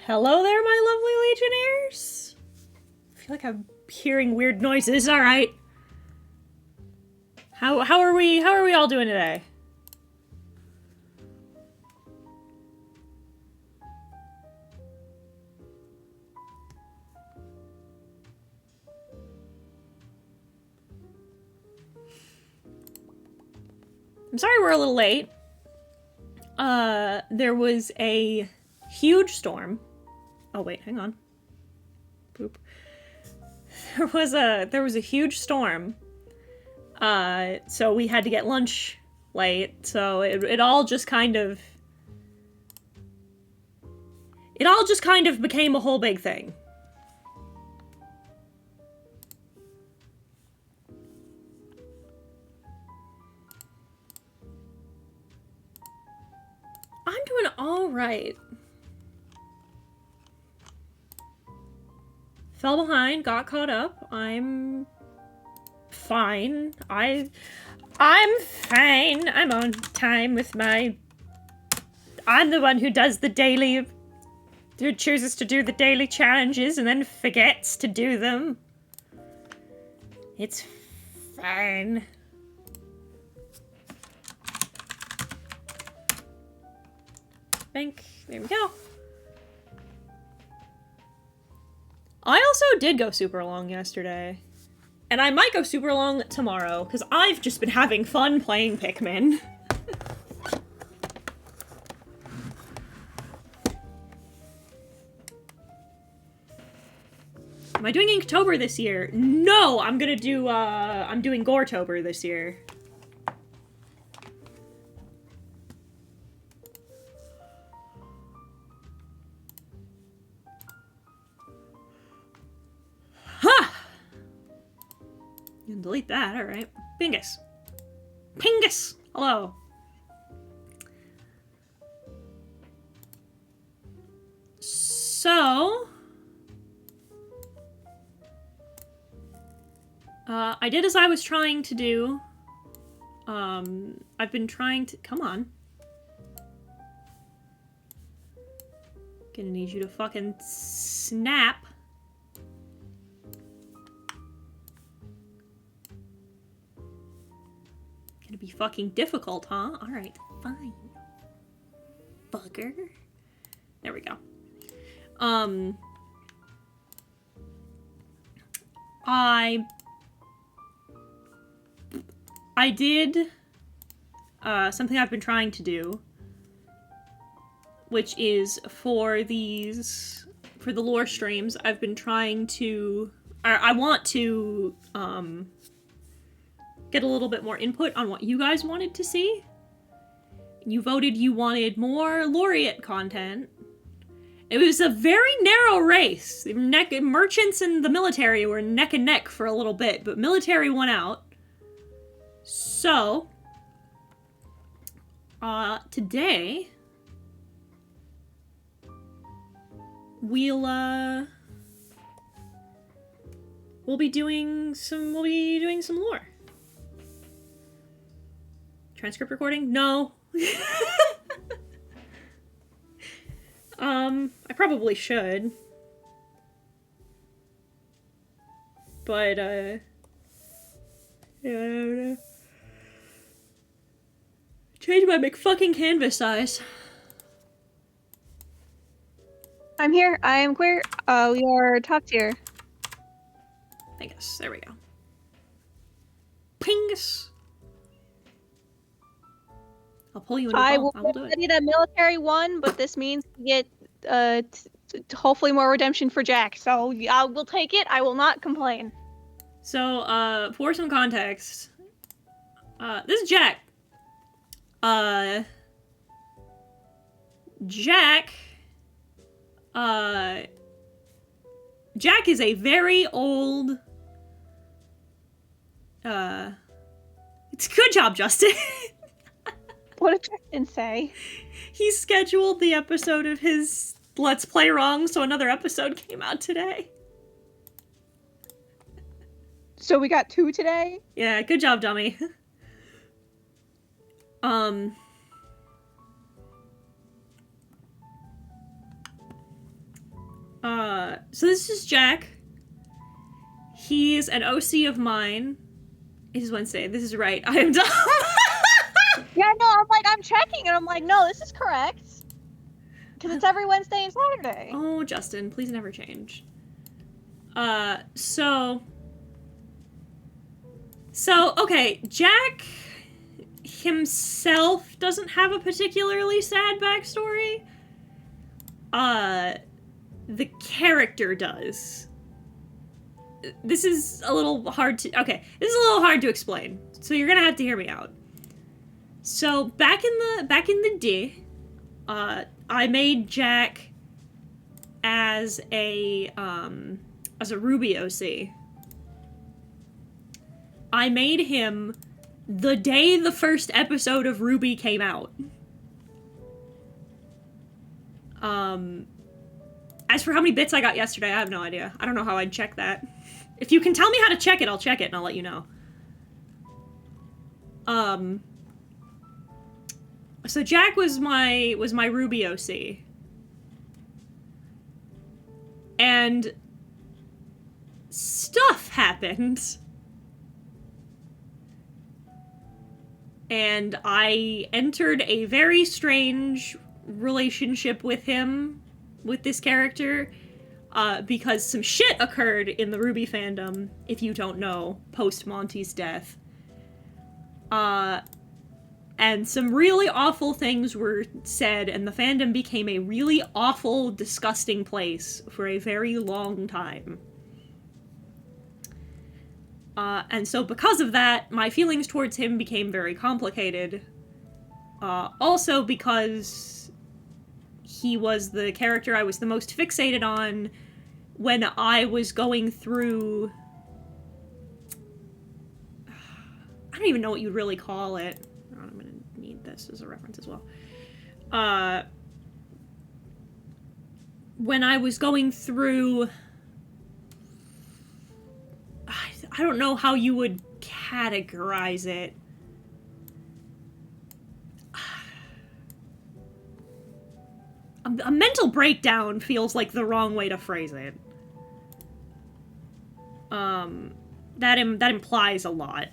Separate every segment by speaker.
Speaker 1: Hello there, my lovely Legionnaires! I feel like I'm hearing weird noises. Alright. How are we all doing today? I'm sorry we're a little late. There was a huge storm. Oh wait, hang on. Boop. There was a huge storm. So we had to get lunch late. So it all just kind of became a whole big thing. I'm doing all right. Fell behind, got caught up. I'm fine. I'm fine. I'm on time with I'm the one who does the daily, who chooses to do the daily challenges and then forgets to do them. It's fine. Bank. There we go. I also did go super long yesterday. And I might go super long tomorrow, because I've just been having fun playing Pikmin. Am I doing Inktober this year? No! I'm doing Goretober this year. Ha! You can delete that, alright. Pingus. Pingus! Hello. So... I did as I was trying to do. I've been trying to... Come on. Gonna need you to fucking snap. Gonna be fucking difficult, huh? Alright, fine. Bugger. There we go. I did something I've been trying to do, which is for the lore streams, I've been trying to, I want to get a little bit more input on what you guys wanted to see. You voted you wanted more Lauriet content. It was a very narrow race. Merchants and the military were neck and neck for a little bit, but military won out. So, today, we'll be doing some lore. Transcript recording? No. I probably should. But, yeah, I don't know. Change my McFucking canvas size.
Speaker 2: I'm here. I am queer. We are top tier.
Speaker 1: I guess. There we go. Pingus. I'll pull you in.
Speaker 2: I will study the military one, but this means we get hopefully more redemption for Jack. So I will take it. I will not complain.
Speaker 1: So, for some context, this is Jack. Jack is a very old, it's a good job, Justin.
Speaker 2: What did Justin say?
Speaker 1: He scheduled the episode of his Let's Play wrong, so another episode came out today.
Speaker 2: So we got 2 today?
Speaker 1: Yeah, good job, dummy. So this is Jack. He's an OC of mine. It is Wednesday. This is right. I am dumb.
Speaker 2: Yeah, no, I'm checking, and I'm like, no, this is correct. Because it's every Wednesday and Saturday.
Speaker 1: Oh, Justin, please never change. So, okay, Jack himself doesn't have a particularly sad backstory. The character does. This is a little hard to... Okay, this is a little hard to explain, so you're gonna have to hear me out. So, back in the day, I made Jack as a Ruby OC. I made him the day the first episode of Ruby came out. As for how many bits I got yesterday, I have no idea. I don't know how I'd check that. If you can tell me how to check it, I'll check it and I'll let you know. So Jack was my Ruby OC. And stuff happened. And I entered a very strange relationship with him, with this character, because some shit occurred in the Ruby fandom, if you don't know, post Monty's death. And some really awful things were said, and the fandom became a really awful, disgusting place for a very long time. And so because of that, my feelings towards him became very complicated. Also because he was the character I was the most fixated on when I was going through... I don't even know what you'd really call it. I'm gonna need this as a reference as well. When I was going through... I don't know how you would categorize it. A mental breakdown feels like the wrong way to phrase it. That implies a lot.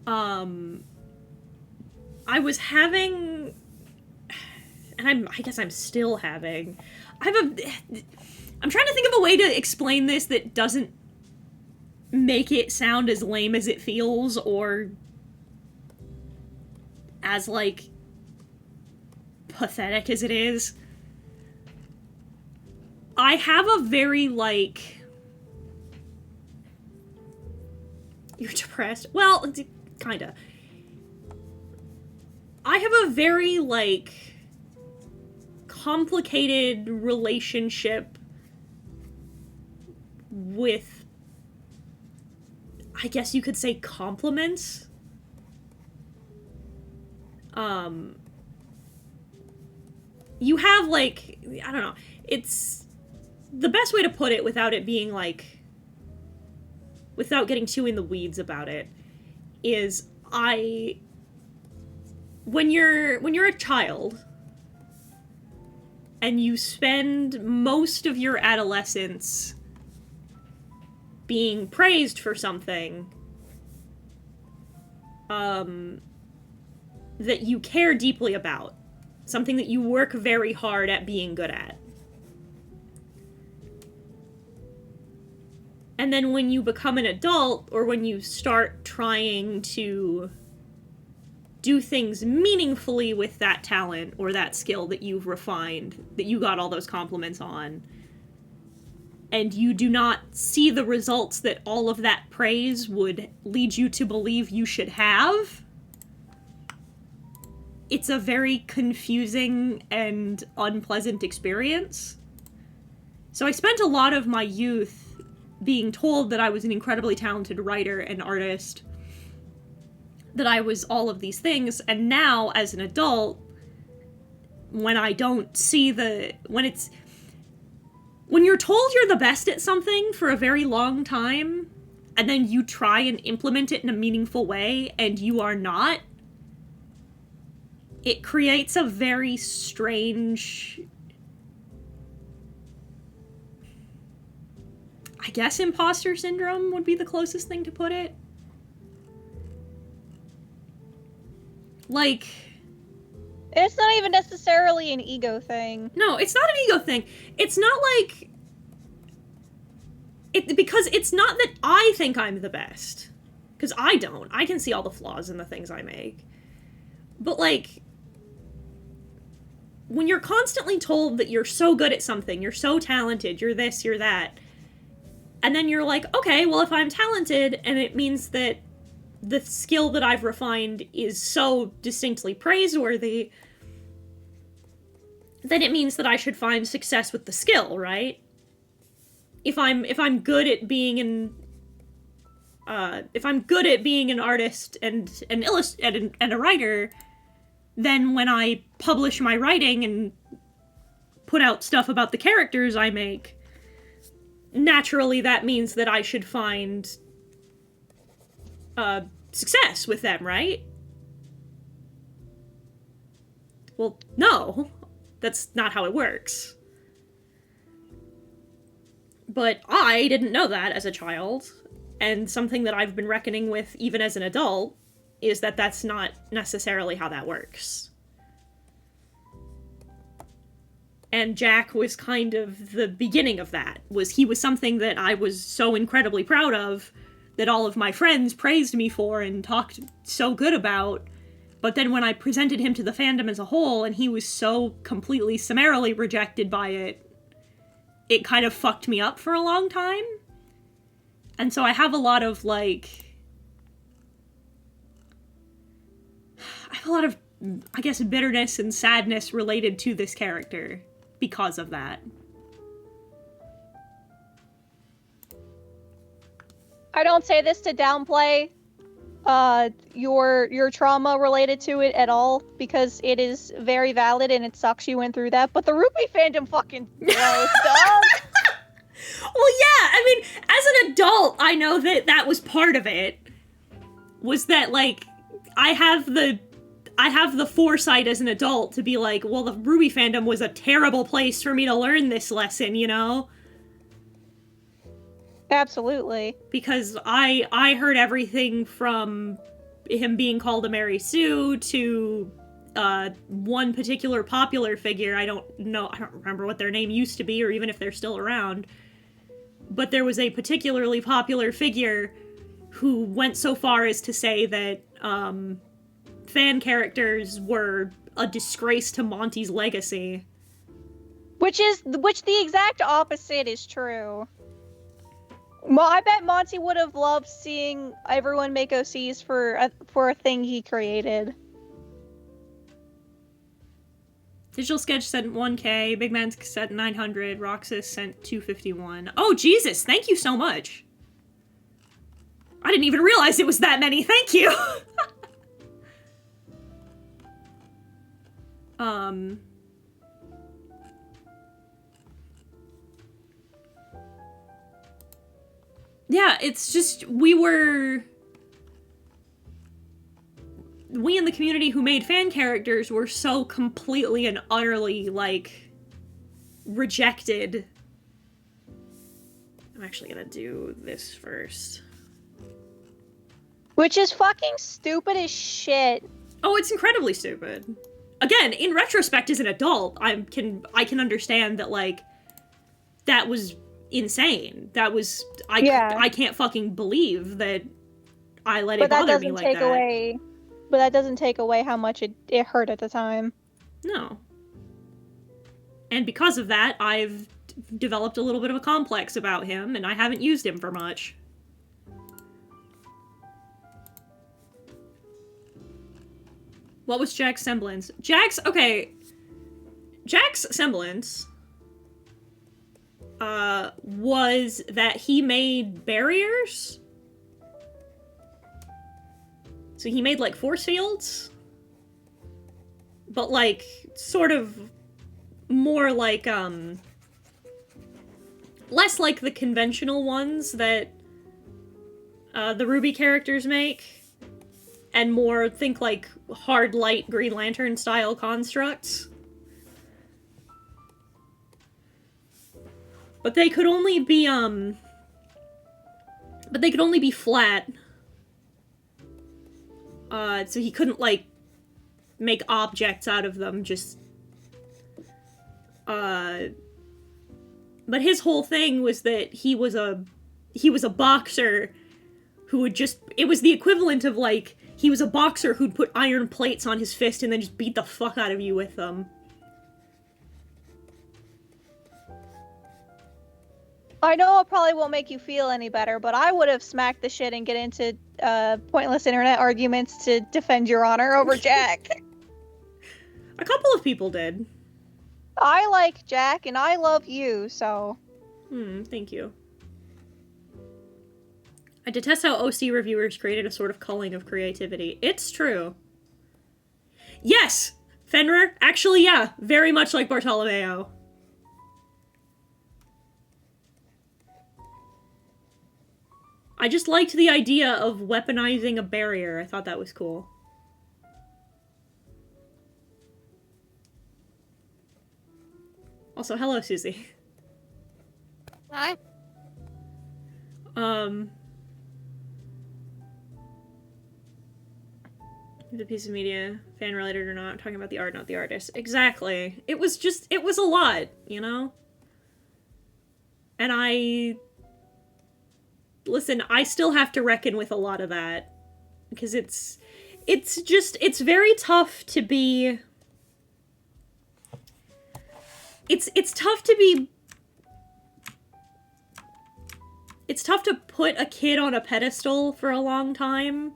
Speaker 1: I was having, and I guess I'm still having, I'm trying to think of a way to explain this that doesn't make it sound as lame as it feels, or as, like, pathetic as it is. I have a very, like... You're depressed? Well, kinda. I have a very, like, complicated relationship with, I guess you could say, compliments. You have, like, I don't know, it's the best way to put it without it being, like, without getting too in the weeds about it, is when you're a child and you spend most of your adolescence being praised for something that you care deeply about, something that you work very hard at being good at. And then when you become an adult, or when you start trying to do things meaningfully with that talent or that skill that you've refined, that you got all those compliments on, and you do not see the results that all of that praise would lead you to believe you should have, it's a very confusing and unpleasant experience. So I spent a lot of my youth being told that I was an incredibly talented writer and artist, that I was all of these things, and now, as an adult, when I don't see when you're told you're the best at something for a very long time, and then you try and implement it in a meaningful way, and you are not, it creates a very strange I guess imposter syndrome would be the closest thing to put it. Like...
Speaker 2: It's not even necessarily an ego thing.
Speaker 1: No, it's not an ego thing. It's not like... because it's not that I think I'm the best. Because I don't. I can see all the flaws in the things I make. But, like... when you're constantly told that you're so good at something, you're so talented, you're this, you're that, and then you're like, okay, well, if I'm talented, and it means that the skill that I've refined is so distinctly praiseworthy, then it means that I should find success with the skill, right? If I'm good at being an artist and a writer, then when I publish my writing and put out stuff about the characters I make, naturally that means that I should find success with them, right? Well, no. That's not how it works. But I didn't know that as a child, and something that I've been reckoning with even as an adult is that that's not necessarily how that works. And Jack was kind of the beginning of that. He was something that I was so incredibly proud of, that all of my friends praised me for and talked so good about. But then when I presented him to the fandom as a whole, and he was so completely summarily rejected by it, it kind of fucked me up for a long time. And so I have a lot of, I guess, bitterness and sadness related to this character because of that.
Speaker 2: I don't say this to downplay your trauma related to it at all, because it is very valid and it sucks you went through that, but the RWBY fandom fucking blows, dog.
Speaker 1: Well, yeah, I mean, as an adult, I know that was part of it. Was that, I have the foresight as an adult to be like, well, the RWBY fandom was a terrible place for me to learn this lesson, you know?
Speaker 2: Absolutely.
Speaker 1: Because I heard everything from him being called a Mary Sue to one particular popular figure. I don't remember what their name used to be, or even if they're still around. But there was a particularly popular figure who went so far as to say that fan characters were a disgrace to Monty's legacy.
Speaker 2: Which the exact opposite is true. Well, I bet Monty would have loved seeing everyone make OCs for a thing he created.
Speaker 1: Digital Sketch sent 1K, Big Man sent 900, Roxas sent 251. Oh, Jesus, thank you so much. I didn't even realize it was that many, thank you! Yeah, it's just, we in the community who made fan characters were so completely and utterly, rejected. I'm actually gonna do this first.
Speaker 2: Which is fucking stupid as shit.
Speaker 1: Oh, it's incredibly stupid. Again, in retrospect as an adult, I can understand that, that was insane. That was, I can't fucking believe that I let it bother me like that.
Speaker 2: But that doesn't take away how much it hurt at the time.
Speaker 1: No. And because of that, I've developed a little bit of a complex about him, and I haven't used him for much. What was Jack's semblance? Jack's semblance was that he made barriers. So he made, force fields. But, sort of more less like the conventional ones that the RWBY characters make. And more, think, hard light Green Lantern style constructs. But they could only be, but they could only be flat. So he couldn't, like, make objects out of them, just... But his whole thing was that he was a boxer who would just... It was the equivalent of, like, he was a boxer who'd put iron plates on his fist and then just beat the fuck out of you with them.
Speaker 2: I know it probably won't make you feel any better, but I would have smacked the shit and get into pointless internet arguments to defend your honor over Jack.
Speaker 1: A couple of people did.
Speaker 2: I like Jack, and I love you, so...
Speaker 1: Thank you. I detest how OC reviewers created a sort of culling of creativity. It's true. Yes! Fenrir, actually, yeah, very much like Bartolomeo. I just liked the idea of weaponizing a barrier. I thought that was cool. Also, hello, Susie.
Speaker 3: Hi.
Speaker 1: The piece of media, fan related or not, I'm talking about the art, not the artist. Exactly. It was a lot, you know? And listen, I still have to reckon with a lot of that. Because it's very tough to be... It's tough to be... It's tough to put a kid on a pedestal for a long time.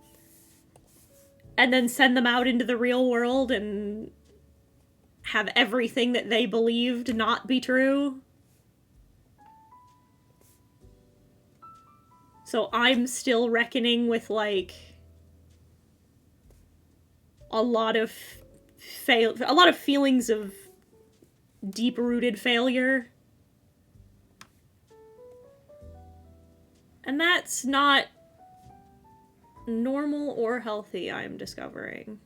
Speaker 1: And then send them out into the real world and have everything that they believed not be true. So I'm still reckoning with, like, a lot of feelings of deep-rooted failure. And that's not normal or healthy, I'm discovering.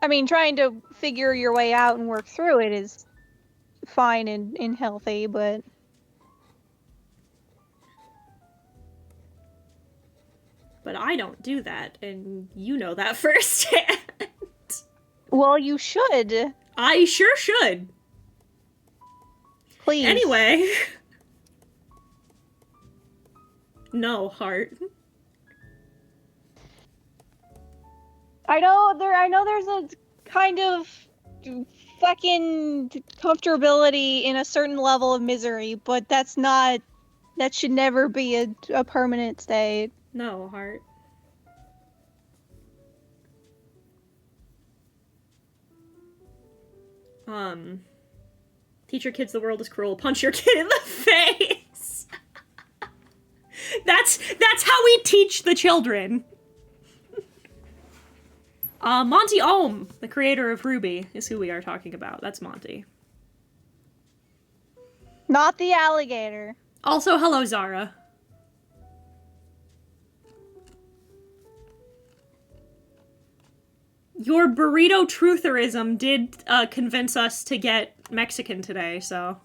Speaker 2: I mean, trying to figure your way out and work through it is fine and healthy, but...
Speaker 1: But I don't do that, and you know that firsthand.
Speaker 2: Well, you should.
Speaker 1: I sure should.
Speaker 2: Please.
Speaker 1: Anyway. No, heart.
Speaker 2: I know there's a kind of fucking comfortability in a certain level of misery, but that should never be a permanent state.
Speaker 1: No, heart. Teach your kids the world is cruel. Punch your kid in the face. That's how we teach the children. Monty Ohm, the creator of Ruby, is who we are talking about. That's Monty.
Speaker 2: Not the alligator.
Speaker 1: Also, hello, Zara. Your burrito trutherism did convince us to get Mexican today, so...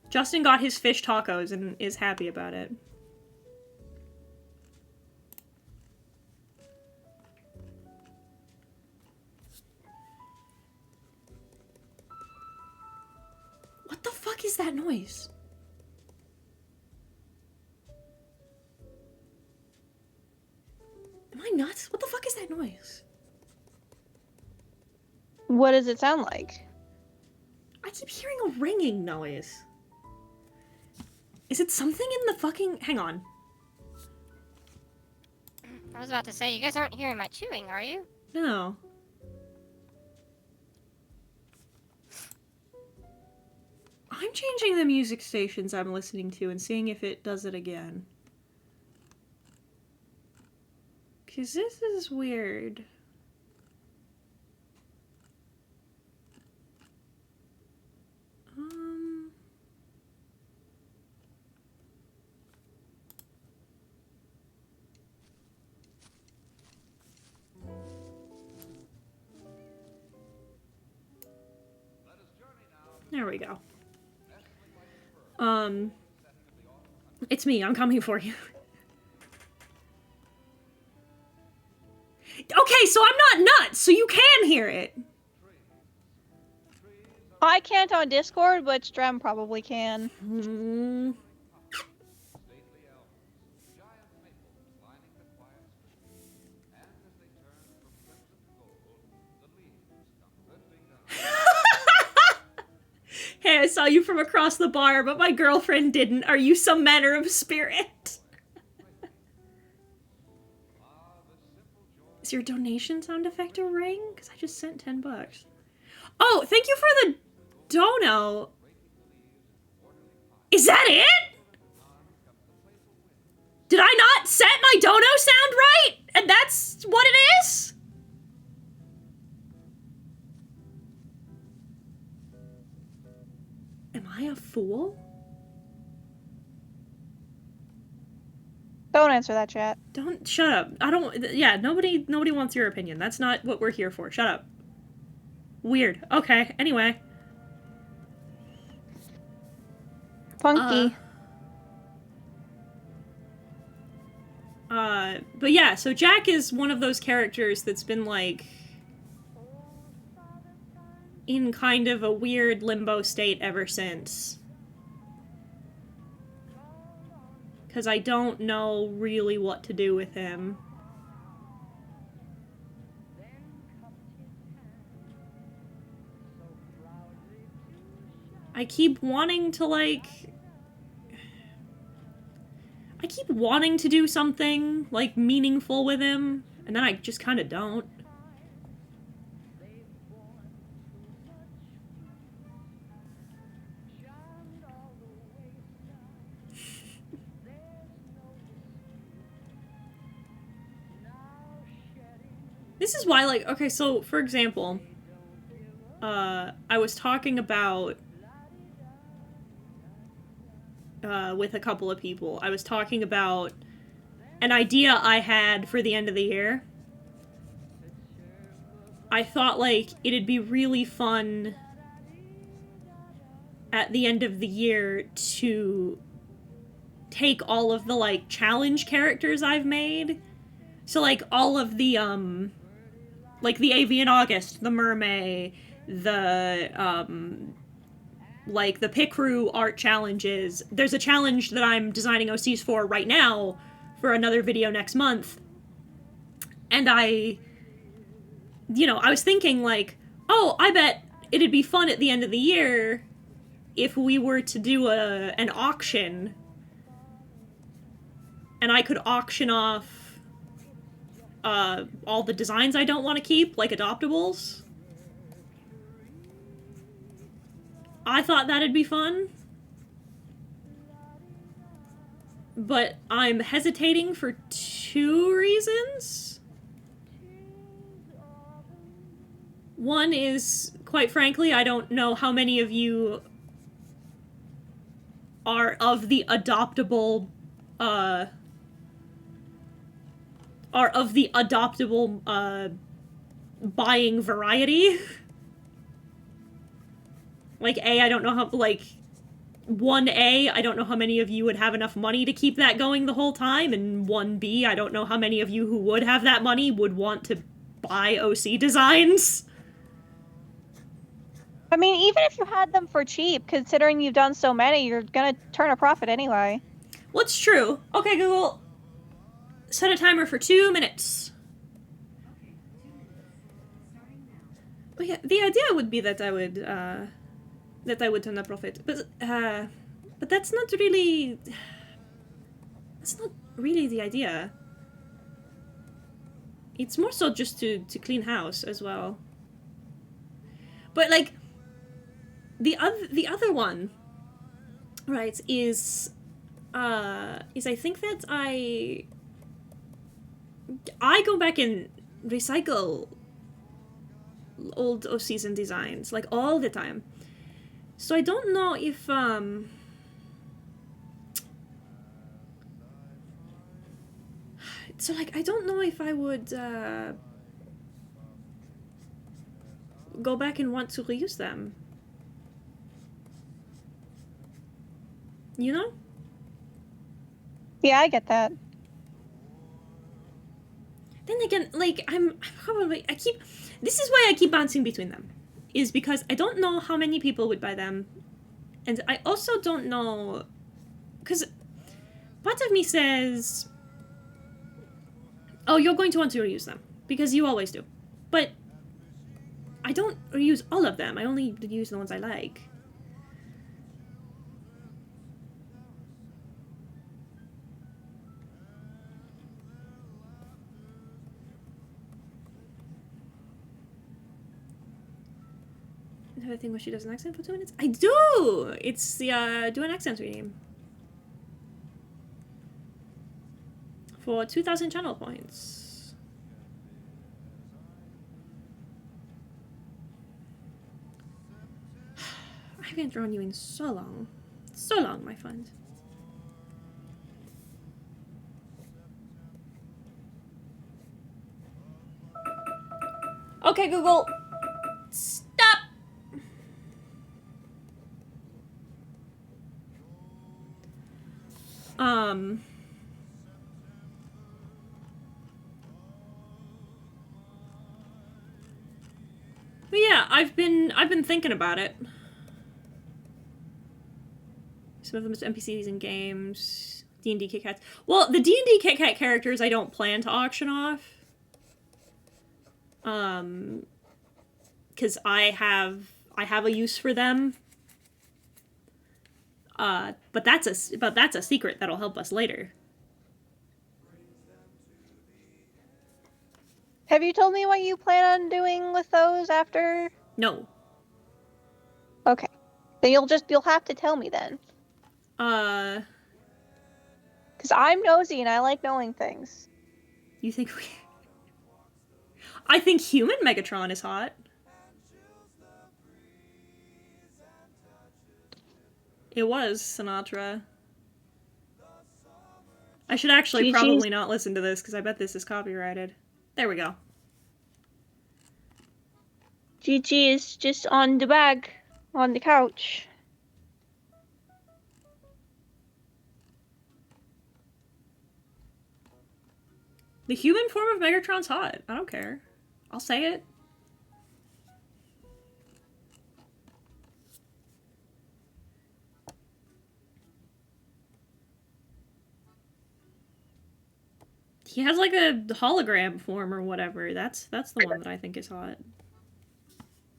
Speaker 1: Justin got his fish tacos and is happy about it. What the fuck is that noise? Am I nuts? What the fuck is that noise?
Speaker 2: What does it sound like?
Speaker 1: I keep hearing a ringing noise. Is it something in the fucking... Hang on.
Speaker 3: I was about to say, you guys aren't hearing my chewing, are you?
Speaker 1: No. I'm changing the music stations I'm listening to and seeing if it does it again. Because this is weird. There we go. It's me. I'm coming for you. Okay, so I'm not nuts, so you can hear it.
Speaker 2: I can't on Discord, but Strem probably can.
Speaker 1: Hey, I saw you from across the bar, but my girlfriend didn't. Are you some manner of spirit? Is your donation sound effect a ring? Because I just sent $10. Oh, thank you for the dono. Is that it? Did I not set my dono sound right? And that's what it is? Am I a fool?
Speaker 2: Don't answer that, chat.
Speaker 1: Don't, shut up. I don't, yeah, nobody wants your opinion. That's not what we're here for. Shut up. Weird. Okay, anyway.
Speaker 2: Funky.
Speaker 1: But yeah, so Jack is one of those characters that's been, like, in kind of a weird limbo state ever since. Because I don't know really what to do with him. I keep wanting to, like... I keep wanting to do something, like, meaningful with him, and then I just kind of don't. This is why, like, okay, so, for example, I was talking about, with a couple of people, I was talking about an idea I had for the end of the year. I thought, like, it'd be really fun at the end of the year to take all of the, like, challenge characters I've made. So, like, all of the, like, the Avian August, the Mermaid, the, like, the Picrew art challenges. There's a challenge that I'm designing OCs for right now for another video next month. And I was thinking, like, oh, I bet it'd be fun at the end of the year if we were to do an auction. And I could auction off all the designs I don't want to keep, like adoptables. I thought that'd be fun. But I'm hesitating for 2 reasons. One is, quite frankly, I don't know how many of you are of the adoptable, buying variety. Like, I don't know how, like, 1A, I don't know how many of you would have enough money to keep that going the whole time, and 1B, I don't know how many of you who would have that money would want to buy OC designs.
Speaker 2: I mean, even if you had them for cheap, considering you've done so many, you're gonna turn a profit anyway.
Speaker 1: What's true? Okay, Google, set a timer for 2 minutes. But yeah, the idea would be that I would turn a profit, but that's not really the idea. It's more so just to clean house as well. But, like, the other one, right, is I think that I go back and recycle old OCs and designs, like, all the time. So I don't know if, so, like, I don't know if I would, go back and want to reuse them. You know?
Speaker 2: Yeah, I get that.
Speaker 1: Then again, like, this is why I keep bouncing between them. Is because I don't know how many people would buy them. And I also don't know, because part of me says, oh, you're going to want to reuse them, because you always do. But I don't reuse all of them. I only use the ones I like. Have a thing where she does an accent for 2 minutes? I do! It's the, do an accent reading. For 2,000 channel points. I haven't drawn you in so long. So long, my friend. Okay, Google. Stop! But yeah, I've been thinking about it. Some of them are NPCs in games. D&D Kit Kats. Well, the D&D Kit Kat characters I don't plan to auction off. Because I have a use for them. But that's a secret that'll help us later.
Speaker 2: Have you told me what you plan on doing with those after?
Speaker 1: No.
Speaker 2: Okay. Then you'll have to tell me then. Because I'm nosy and I like knowing things.
Speaker 1: You think we... I think human Megatron is hot. It was Sinatra. I should actually probably not listen to this because I bet this is copyrighted. There we go.
Speaker 2: Gigi is just on the bag, on the couch.
Speaker 1: The human form of Megatron's hot. I don't care. I'll say it. He has like a hologram form or whatever. That's the one that I think is hot.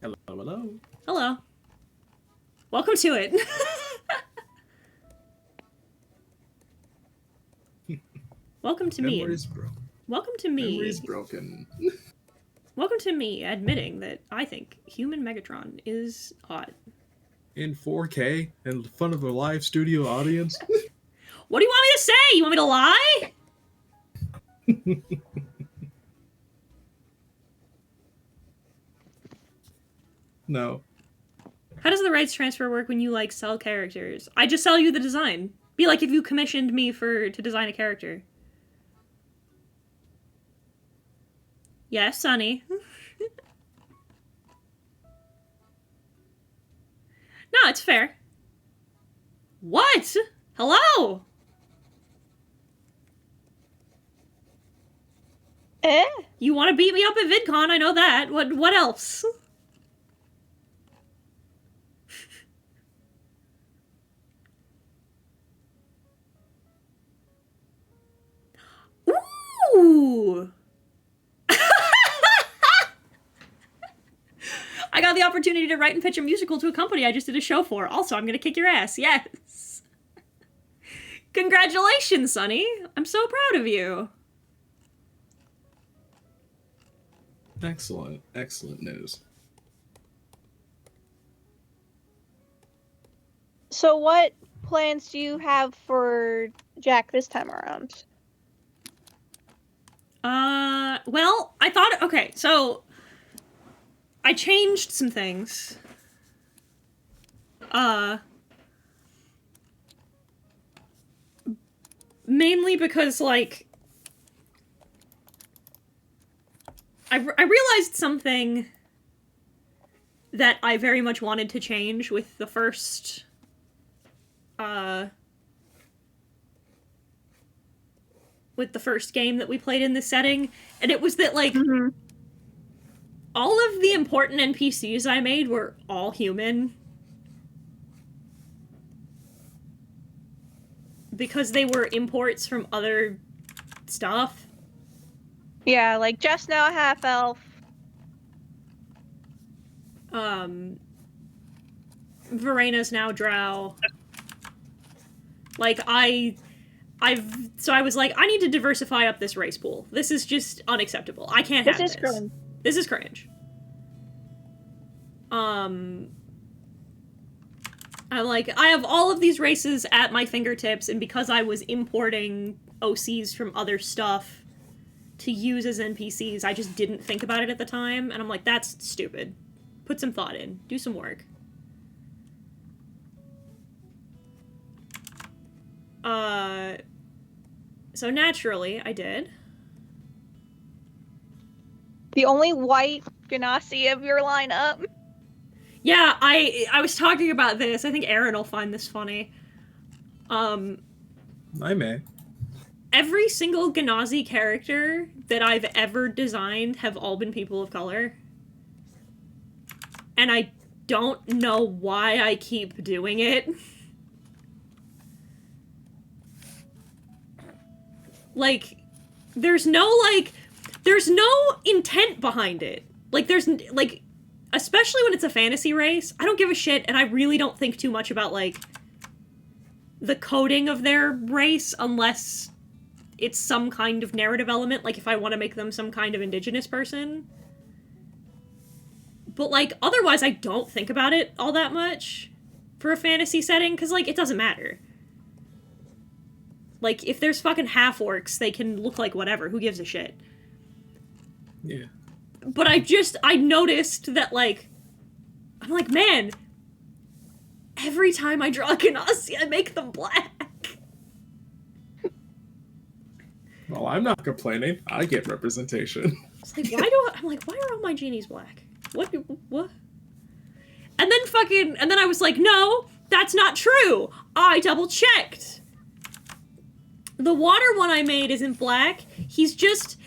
Speaker 4: Hello, hello.
Speaker 1: Hello. Welcome to it. Welcome to me.
Speaker 4: Memory's broken.
Speaker 1: Welcome to me.
Speaker 4: Memory's broken.
Speaker 1: Welcome to me admitting that I think human Megatron is hot.
Speaker 4: In 4K in front of a live studio audience.
Speaker 1: What do you want me to say? You want me to lie?
Speaker 4: No.
Speaker 1: How does the rights transfer work when you like sell characters? I just sell you the design. Be like if you commissioned me to design a character. Yes, Sonny. No, it's fair. What? Hello? You want to beat me up at VidCon? I know that. What else? Ooh! I got the opportunity to write and pitch a musical to a company I just did a show for. Also, I'm gonna kick your ass. Yes. Congratulations, Sonny. I'm so proud of you.
Speaker 4: Excellent. Excellent news.
Speaker 2: So what plans do you have for Jack this time around?
Speaker 1: Well, I thought, okay, so I changed some things. Mainly because, like, I realized something that I very much wanted to change with the first with the first game that we played in this setting, and it was that, like,
Speaker 2: Mhm.
Speaker 1: all of the important NPCs I made were all human. Because they were imports from other stuff.
Speaker 2: Yeah, like just now half elf.
Speaker 1: Verena's now drow. Like, I was like, I need to diversify up this race pool. This is just unacceptable. I can't have this.
Speaker 2: This is cringe.
Speaker 1: This is cringe. I have all of these races at my fingertips, and because I was importing OCs from other stuff to use as NPCs, I just didn't think about it at the time, and I'm like, that's stupid. Put some thought in. Do some work. So naturally, I did.
Speaker 2: The only white Ganassi of your lineup.
Speaker 1: Yeah, I was talking about this. I think Aaron will find this funny.
Speaker 4: I may.
Speaker 1: Every single Ganazi character that I've ever designed have all been people of color. And I don't know why I keep doing it. Like, there's no intent behind it. Like, especially when it's a fantasy race, I don't give a shit, and I really don't think too much about, like, the coding of their race unless it's some kind of narrative element, like if I want to make them some kind of indigenous person. But, like, otherwise I don't think about it all that much for a fantasy setting, because, like, it doesn't matter. Like, if there's fucking half-orcs, they can look like whatever, who gives a shit?
Speaker 4: Yeah.
Speaker 1: But I noticed that, like, I'm like, man, every time I draw a Ganassi, I make them black.
Speaker 4: Well, I'm not complaining. I get representation.
Speaker 1: It's like, why are all my genies black? What? And then I was like, no, that's not true. I double-checked. The water one I made isn't black. He's just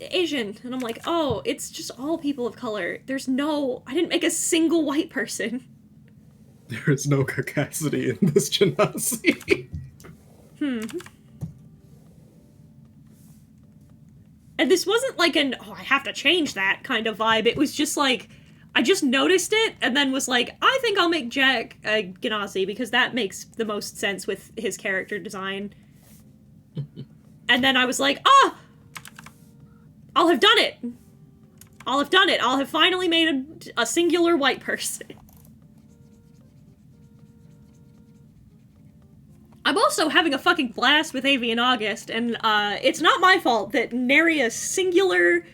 Speaker 1: Asian. And I'm like, oh, it's just all people of color. I didn't make a single white person.
Speaker 4: There is no caucasity in this Genasi.
Speaker 1: And this wasn't like I have to change that kind of vibe. It was just like, I just noticed it and then was like, I think I'll make Jack a Genasi because that makes the most sense with his character design. And then I was like, I'll have done it. I'll have finally made a singular white person. I'm also having a fucking blast with Avian August, and it's not my fault that nary a singular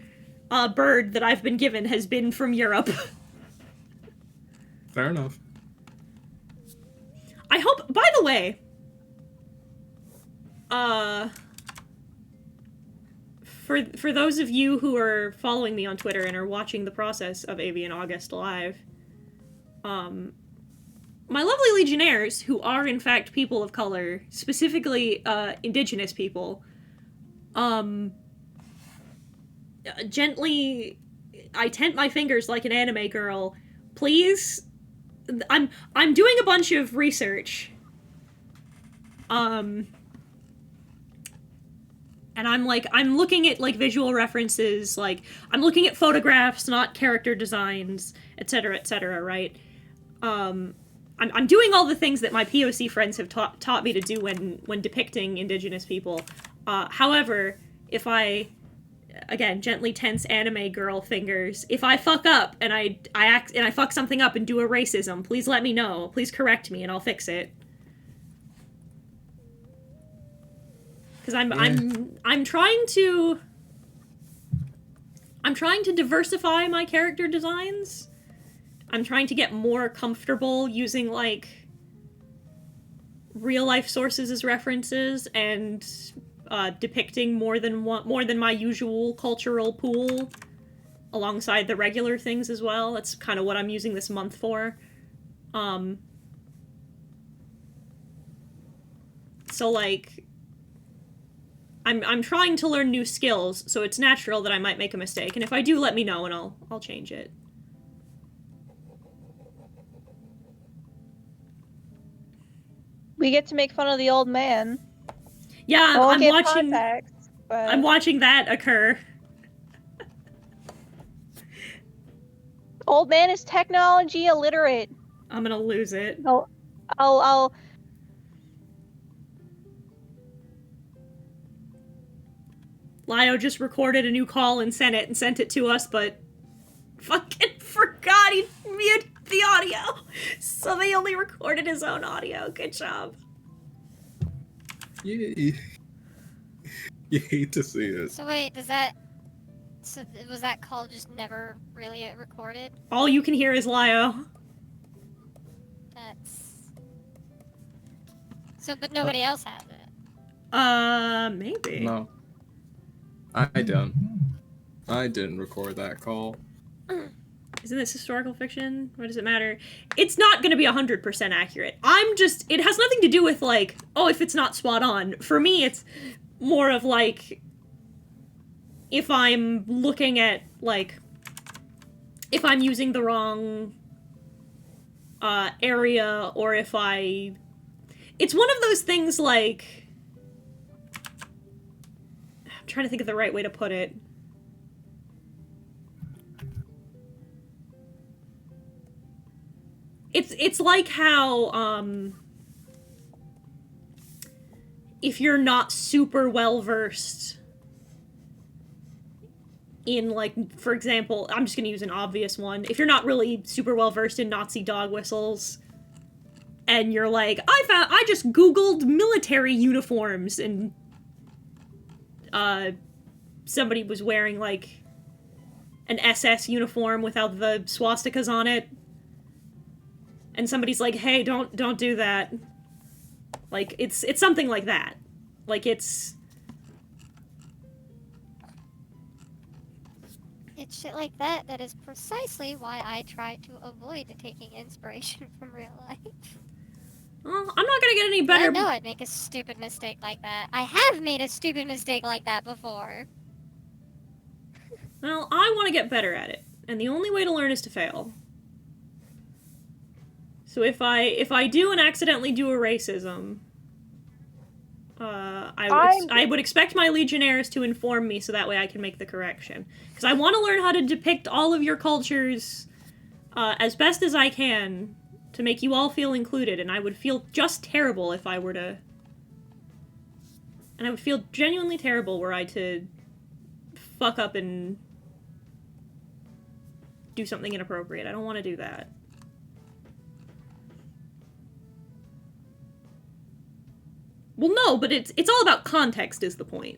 Speaker 1: bird that I've been given has been from Europe.
Speaker 4: Fair enough.
Speaker 1: I hope, by the way, for those of you who are following me on Twitter and are watching the process of Avian August live, my lovely Legionnaires, who are in fact people of color, specifically indigenous people, gently, I tent my fingers like an anime girl. Please, I'm doing a bunch of research. And I'm looking at, like, visual references, like, I'm looking at photographs, not character designs, etc., right? I'm doing all the things that my POC friends have taught me to do when depicting indigenous people. However, if I, again, gently tense anime girl fingers, if I fuck up and I fuck something up and do a racism, please let me know. Please correct me and I'll fix it. Because I'm trying to diversify my character designs. I'm trying to get more comfortable using, like, real life sources as references and depicting more than my usual cultural pool alongside the regular things as well. That's kind of what I'm using this month for. So, like, I'm trying to learn new skills, so it's natural that I might make a mistake. And if I do, let me know and I'll change it.
Speaker 2: We get to make fun of the old man.
Speaker 1: Yeah,
Speaker 2: We'll
Speaker 1: I'm
Speaker 2: get
Speaker 1: watching.
Speaker 2: contacts, but...
Speaker 1: I'm watching that occur.
Speaker 2: Old man is technology illiterate.
Speaker 1: I'm gonna lose it.
Speaker 2: I'll
Speaker 1: Lio just recorded a new call and sent it to us, but fucking forgot he muted the audio. So they only recorded his own audio. Good job.
Speaker 4: You hate to see it.
Speaker 3: So wait, was that call just never really recorded?
Speaker 1: All you can hear is Lio.
Speaker 3: That's... So, but nobody else has it.
Speaker 1: Maybe.
Speaker 4: No. I didn't record that call.
Speaker 1: Isn't this historical fiction? What does it matter? It's not gonna be 100% accurate. It has nothing to do with, like, oh, if it's not spot on. For me, it's more of, like, if I'm looking at, like, if I'm using the wrong area, or if it's one of those things, like, I'm trying to think of the right way to put it. It's like how, if you're not super well-versed in, like, for example, I'm just gonna use an obvious one. If you're not really super well-versed in Nazi dog whistles, and you're like, I just Googled military uniforms, and, somebody was wearing, like, an SS uniform without the swastikas on it, and somebody's like, hey, don't do that. Like, it's something like that. Like, it's
Speaker 3: shit like that that is precisely why I try to avoid taking inspiration from real life.
Speaker 1: Well, I'm not gonna get any better.
Speaker 3: I know I'd make a stupid mistake like that. I have made a stupid mistake like that before.
Speaker 1: Well, I want to get better at it, and the only way to learn is to fail. So if I do and accidentally do a racism, I would expect my legionnaires to inform me so that way I can make the correction. Because I want to learn how to depict all of your cultures as best as I can to make you all feel included, and I would feel just terrible if I were to... And I would feel genuinely terrible were I to fuck up and do something inappropriate. I don't want to do that. Well, no, but it's all about context is the point.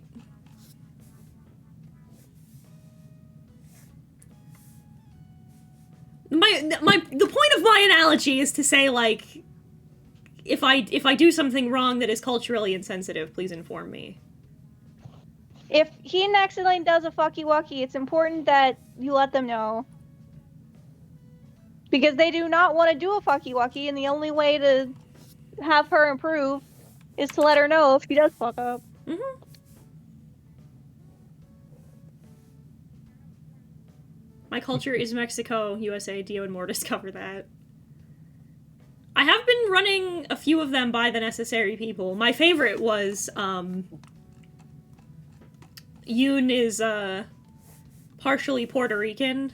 Speaker 1: The point of my analogy is to say, like, if I do something wrong that is culturally insensitive, please inform me.
Speaker 2: If he accidentally does a fucky-wucky, it's important that you let them know. Because they do not want to do a fucky-wucky, and the only way to have her improve is to let her know if she does fuck up.
Speaker 1: Mm-hmm. My culture is Mexico, USA, Dio and Mortis cover that. I have been running a few of them by the necessary people. My favorite was, Yoon is, partially Puerto Rican.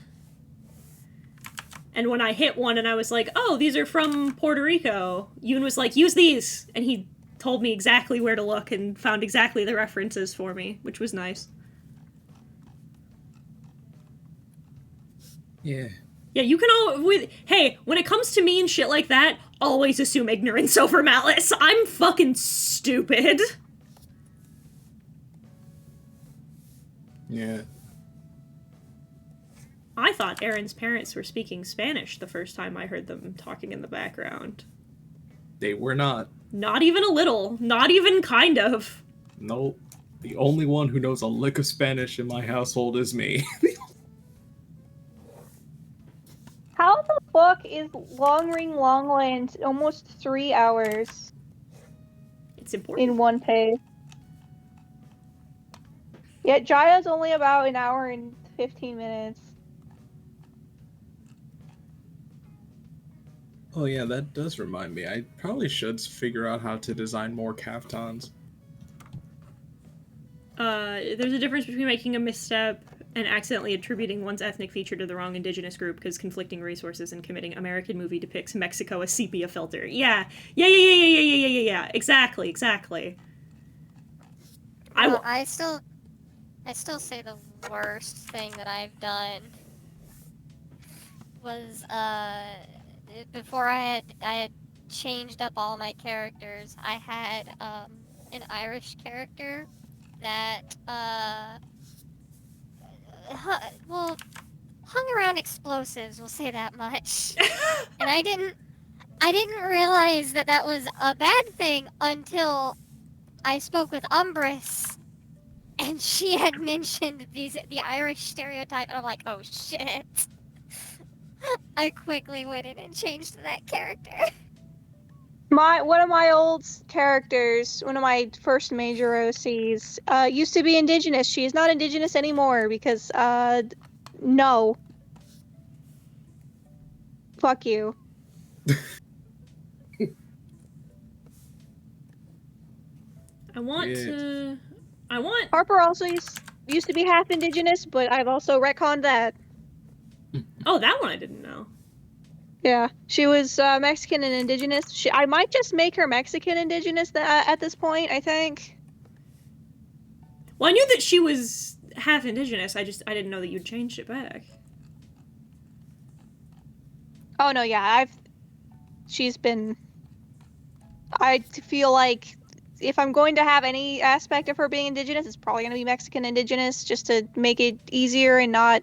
Speaker 1: And when I hit one and I was like, oh, these are from Puerto Rico, Yoon was like, use these! And he told me exactly where to look and found exactly the references for me, which was nice.
Speaker 4: Yeah.
Speaker 1: Yeah, you can hey, when it comes to me and shit like that, always assume ignorance over malice. I'm fucking stupid.
Speaker 4: Yeah.
Speaker 1: I thought Aaron's parents were speaking Spanish the first time I heard them talking in the background.
Speaker 4: They were not.
Speaker 1: Not even a little. Not even kind of.
Speaker 4: Nope. The only one who knows a lick of Spanish in my household is me.
Speaker 2: How the fuck is Long Ring Longland almost 3 hours
Speaker 1: It's important.
Speaker 2: in one page? Yeah, Jaya's only about an hour and 15 minutes.
Speaker 4: Oh yeah, that does remind me. I probably should figure out how to design more kaftans.
Speaker 1: There's a difference between making a misstep and accidentally attributing one's ethnic feature to the wrong indigenous group because conflicting resources and committing American movie depicts Mexico as sepia filter. Yeah. Yeah. Exactly.
Speaker 3: Well, I still say the worst thing that I've done was before I had changed up all my characters. I had an Irish character that hung around explosives. We'll say that much. And I didn't realize that that was a bad thing until I spoke with Umbris, and she had mentioned the Irish stereotype, and I'm like, oh shit. I quickly went in and changed that character.
Speaker 2: One of my old characters, one of my first major OCs, used to be indigenous. She is not indigenous anymore because, no. Fuck you.
Speaker 1: I want.
Speaker 2: Harper also used to be half indigenous, but I've also retconned that.
Speaker 1: Oh, that one I didn't know.
Speaker 2: Yeah, she was Mexican and indigenous. I might just make her Mexican indigenous at this point, I think.
Speaker 1: Well, I knew that she was half indigenous. I didn't know that you'd changed it back.
Speaker 2: Oh no, yeah, she's been. I feel like if I'm going to have any aspect of her being indigenous, it's probably going to be Mexican indigenous, just to make it easier and not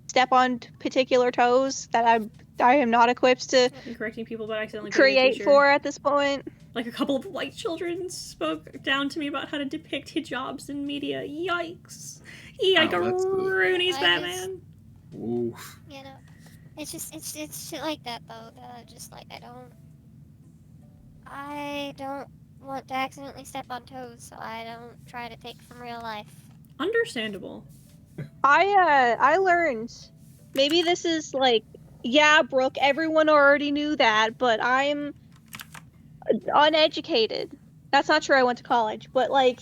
Speaker 2: step on particular toes that I am not equipped to
Speaker 1: correcting people but accidentally
Speaker 2: create for at this point.
Speaker 1: Like a couple of white children spoke down to me about how to depict hijabs in media. Yikes! Yikes-a-roonies, Batman.
Speaker 4: Oof.
Speaker 3: You know, it's shit like that though. Just like I don't want to accidentally step on toes, so I don't try to take from real life.
Speaker 1: Understandable.
Speaker 2: I learned, maybe this is like, yeah, Brooke, everyone already knew that, but I'm uneducated. That's not true, I went to college, but like,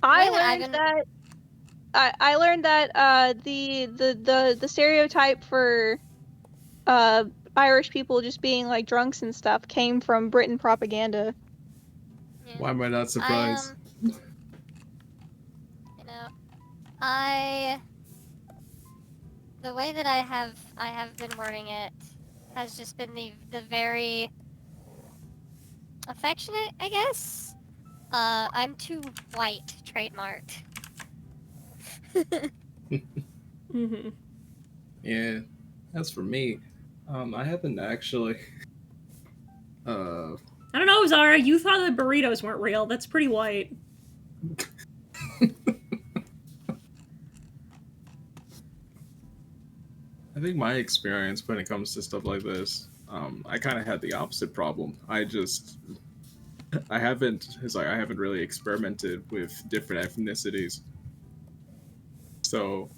Speaker 2: I learned that the stereotype for Irish people just being like drunks and stuff came from Britain propaganda.
Speaker 3: Yeah.
Speaker 4: Why am I not surprised?
Speaker 3: You know, the way that I have been wording it has just been the very affectionate, I guess. I'm too white, trademarked.
Speaker 1: Mm-hmm.
Speaker 4: Yeah, as for me, I haven't actually.
Speaker 1: I don't know, Zara. You thought the burritos weren't real. That's pretty white.
Speaker 4: I think my experience when it comes to stuff like this, I kind of had the opposite problem. I haven't really experimented with different ethnicities. So,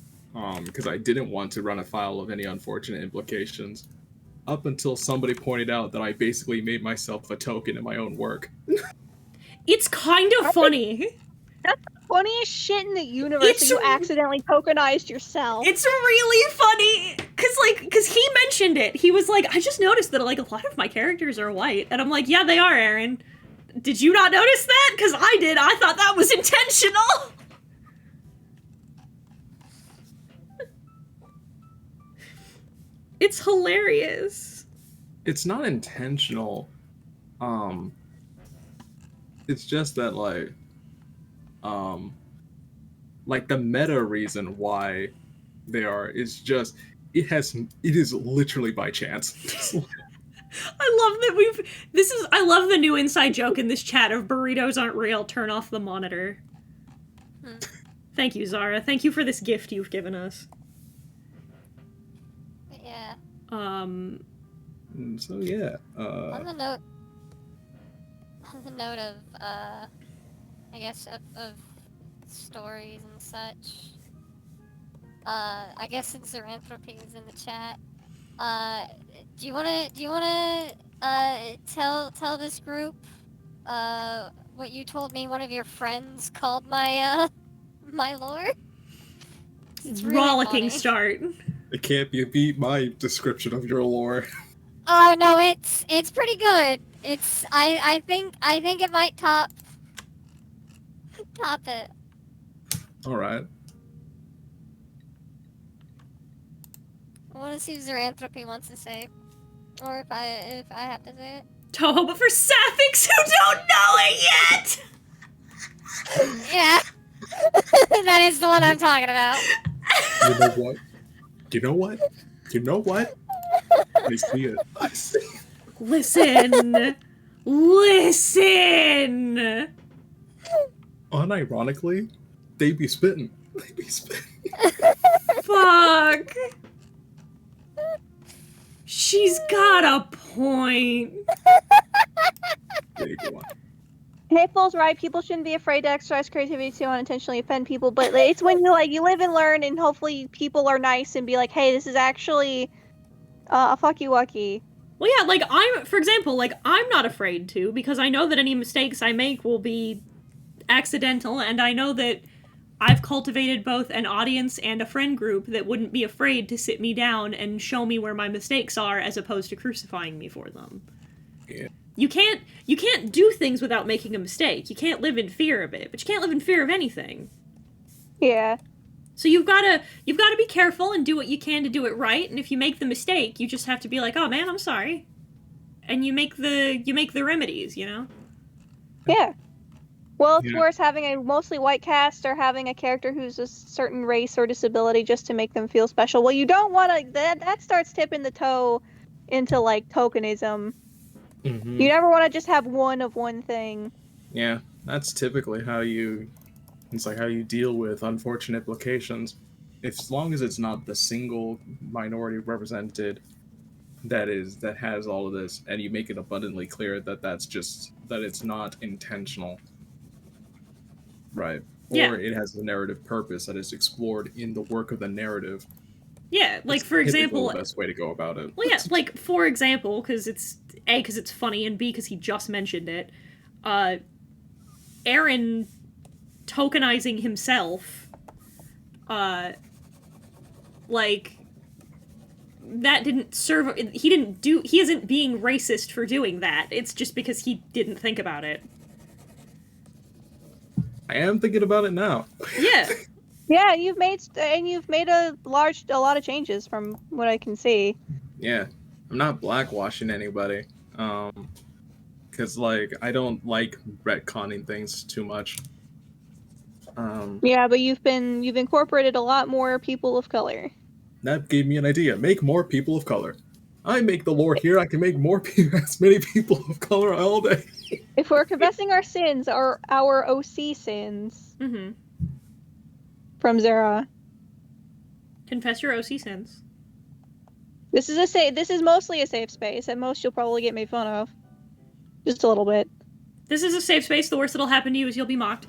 Speaker 4: because I didn't want to run afoul of any unfortunate implications, up until somebody pointed out that I basically made myself a token in my own work.
Speaker 1: It's kind of funny.
Speaker 2: That's the funniest shit in the universe that you accidentally tokenized yourself.
Speaker 1: It's really funny, cause he mentioned it. He was like, I just noticed that like a lot of my characters are white, and I'm like, yeah, they are, Aaron. Did you not notice that? Cause I did. I thought that was intentional. It's hilarious.
Speaker 4: It's not intentional. It's just that like the meta reason why they are is just it is literally by chance.
Speaker 1: I love that I love the new inside joke in this chat of burritos aren't real, turn off the monitor. Thank you, Zara. Thank you for this gift you've given us.
Speaker 3: Yeah.
Speaker 4: So yeah.
Speaker 3: On the note of I guess of stories and such. I guess since Zoanthropy is in the chat, do you wanna tell this group what you told me one of your friends called my my lore? It's really
Speaker 1: Rollicking
Speaker 3: funny.
Speaker 1: start.
Speaker 4: It can't beat my description of your lore.
Speaker 3: Oh no, it's pretty good. It's I think it might top it.
Speaker 4: All right.
Speaker 3: I want to see if Zoanthropy wants to say, or if I have to say it.
Speaker 1: Toho, but for sapphics who don't know it yet!
Speaker 3: Yeah, that is the one I'm talking about.
Speaker 4: You know what? You know what? You know what? I see it. I see it.
Speaker 1: Listen! Listen!
Speaker 4: Unironically, they be spitting. They be spitting.
Speaker 1: Fuck! She's got a point.
Speaker 4: Big one.
Speaker 2: Hateful's right. People shouldn't be afraid to exercise creativity to unintentionally offend people, but it's when you live and learn, and hopefully people are nice and be like, hey, this is actually a fucky wucky.
Speaker 1: Well, yeah, like, for example, like, I'm not afraid to, because I know that any mistakes I make will be accidental, and I know that I've cultivated both an audience and a friend group that wouldn't be afraid to sit me down and show me where my mistakes are, as opposed to crucifying me for them.
Speaker 4: Yeah.
Speaker 1: You can't do things without making a mistake. You can't live in fear of it, but you can't live in fear of anything.
Speaker 2: Yeah.
Speaker 1: So you've gotta be careful and do what you can to do it right, and if you make the mistake, you just have to be like, oh man, I'm sorry. And you make the remedies, you know?
Speaker 2: Yeah. Well, it's
Speaker 4: Yeah.
Speaker 2: worse having a mostly white cast or having a character who's a certain race or disability just to make them feel special. Well, you don't want to. That starts tipping the toe into like tokenism.
Speaker 4: Mm-hmm.
Speaker 2: You never want to just have one of one thing.
Speaker 4: Yeah, that's typically how you. It's like how you deal with unfortunate implications. As long as it's not the single minority represented that has all of this, and you make it abundantly clear that it's not intentional, right?
Speaker 1: Yeah.
Speaker 4: Or it has a narrative purpose that is explored in the work of the narrative.
Speaker 1: Yeah, like,
Speaker 4: It's
Speaker 1: for
Speaker 4: typically
Speaker 1: example...
Speaker 4: the best way to go about it.
Speaker 1: Well, yeah, like, for example, because it's... A, because it's funny, and B, because he just mentioned it, Aaron tokenizing himself, like, that didn't serve... He isn't being racist for doing that. It's just because he didn't think about it.
Speaker 4: I am thinking about it now.
Speaker 1: Yeah.
Speaker 2: Yeah, you've made a lot of changes from what I can see.
Speaker 4: Yeah, I'm not blackwashing anybody, because like I don't like retconning things too much.
Speaker 2: Yeah, but you've incorporated a lot more people of color.
Speaker 4: That gave me an idea. Make more people of color. I make the lore here. I can make more as many people of color all day.
Speaker 2: If we're confessing our sins, our OC sins
Speaker 1: Mm-hmm.
Speaker 2: from Zera.
Speaker 1: Confess your OC sins.
Speaker 2: This is mostly a safe space. At most, you'll probably get made fun of. Just a little bit.
Speaker 1: This is a safe space. The worst that'll happen to you is you'll be mocked.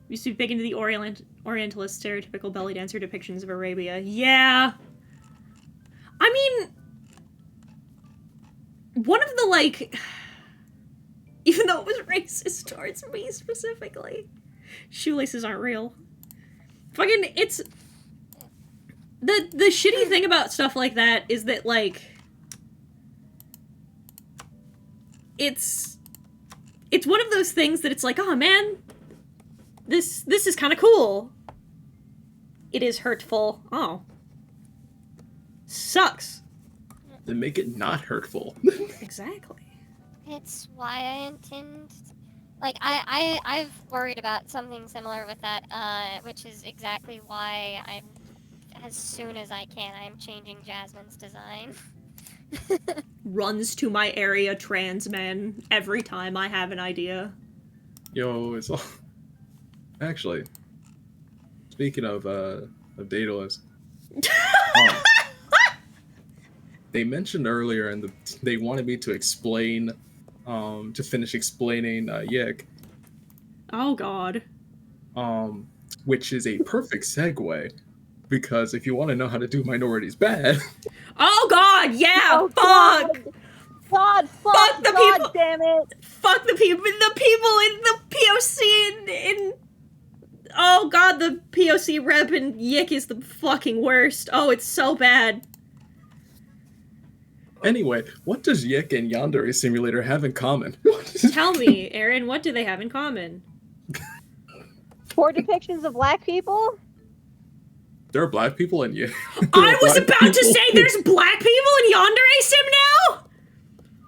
Speaker 1: Used to be big into the Orientalist stereotypical belly dancer depictions of Arabia. Yeah. I mean, one of the, like, even though it was racist towards me specifically, shoelaces aren't real. Fucking, it's... The shitty thing about stuff like that is that, like, it's one of those things that it's like, oh man, this is kind of cool. It is hurtful. Oh. Sucks.
Speaker 4: Then make it not hurtful.
Speaker 1: Exactly.
Speaker 3: It's why I intend... Like, I've worried about something similar with that, which is exactly why I'm... As soon as I can, I'm changing Jasmine's design.
Speaker 1: Runs to my area trans men every time I have an idea.
Speaker 4: Yo, it's all... Actually, speaking of Daedalus, they mentioned earlier, and they wanted me to explain, to finish explaining Yik.
Speaker 1: Oh god.
Speaker 4: which is a perfect segue, because if you want to know how to do minorities bad,
Speaker 1: Oh God, yeah,
Speaker 2: Oh,
Speaker 1: fuck,
Speaker 2: God,
Speaker 1: Fuck the
Speaker 2: God
Speaker 1: people-
Speaker 2: damn it.
Speaker 1: fuck the people in the POC in. Oh God, the POC rep in Yik is the fucking worst. Oh, it's so bad.
Speaker 4: anyway, what does Yik and Yandere Simulator have in common?
Speaker 1: Tell me, Aaron, what do they have in common?
Speaker 2: Poor depictions of black people?
Speaker 4: There are black people in Yik.
Speaker 1: I was about to say there's black people in Yandere Sim now?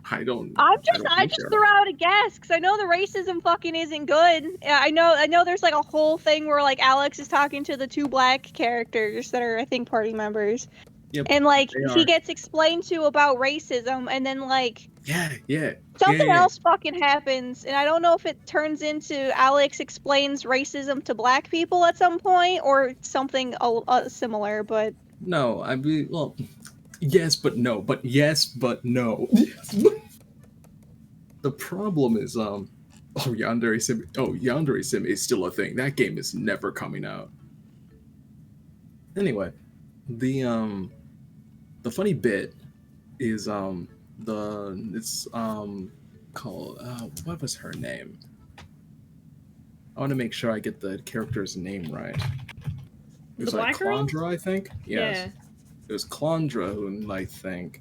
Speaker 4: I don't
Speaker 2: I
Speaker 4: think
Speaker 2: just
Speaker 4: there
Speaker 2: threw out a guess because I know the racism fucking isn't good. Yeah, I know. There's like a whole thing where like Alex is talking to the two black characters that are I think party members,
Speaker 4: Yep,
Speaker 2: and like
Speaker 4: they
Speaker 2: he
Speaker 4: are.
Speaker 2: gets explained to about racism, and then like
Speaker 4: Yeah.
Speaker 2: something
Speaker 4: yeah.
Speaker 2: else fucking happens, and I don't know if it turns into Alex explains racism to black people at some point or something similar, but
Speaker 4: No, I mean, well, yes, but no. But yes, but no. The problem is, Yandere Sim is still a thing. That game is never coming out. Anyway, the funny bit is, it's called, what was her name? I want to make sure I get the character's name right. It was
Speaker 1: The black girl?
Speaker 4: Clondra, I think? Yes.
Speaker 1: Yeah.
Speaker 4: It was Clondra who I think.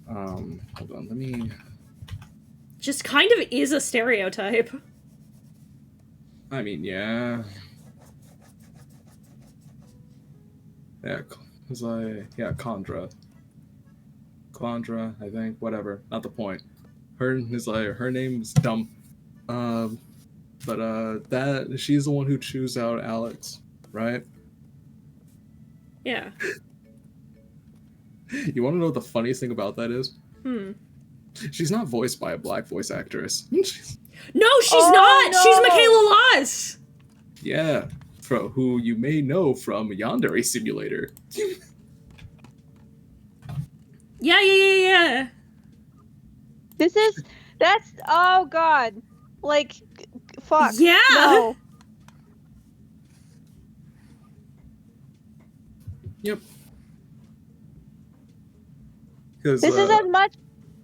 Speaker 4: Hold on, let me.
Speaker 1: Just kind of is a stereotype.
Speaker 4: I mean, yeah. Yeah, it's like, yeah, Clondra, I think, whatever. Not the point. Her name's dumb. But that she's the one who chews out Alex, right?
Speaker 1: Yeah.
Speaker 4: You want to know what the funniest thing about that is? She's not voiced by a black voice actress.
Speaker 1: No, she's
Speaker 2: Oh,
Speaker 1: not!
Speaker 2: no.
Speaker 1: She's Michaela Laws!
Speaker 4: Yeah, who you may know from Yandere Simulator.
Speaker 1: Yeah.
Speaker 2: that's oh god, like fuck
Speaker 1: Yeah.
Speaker 2: no.
Speaker 4: Yep. Because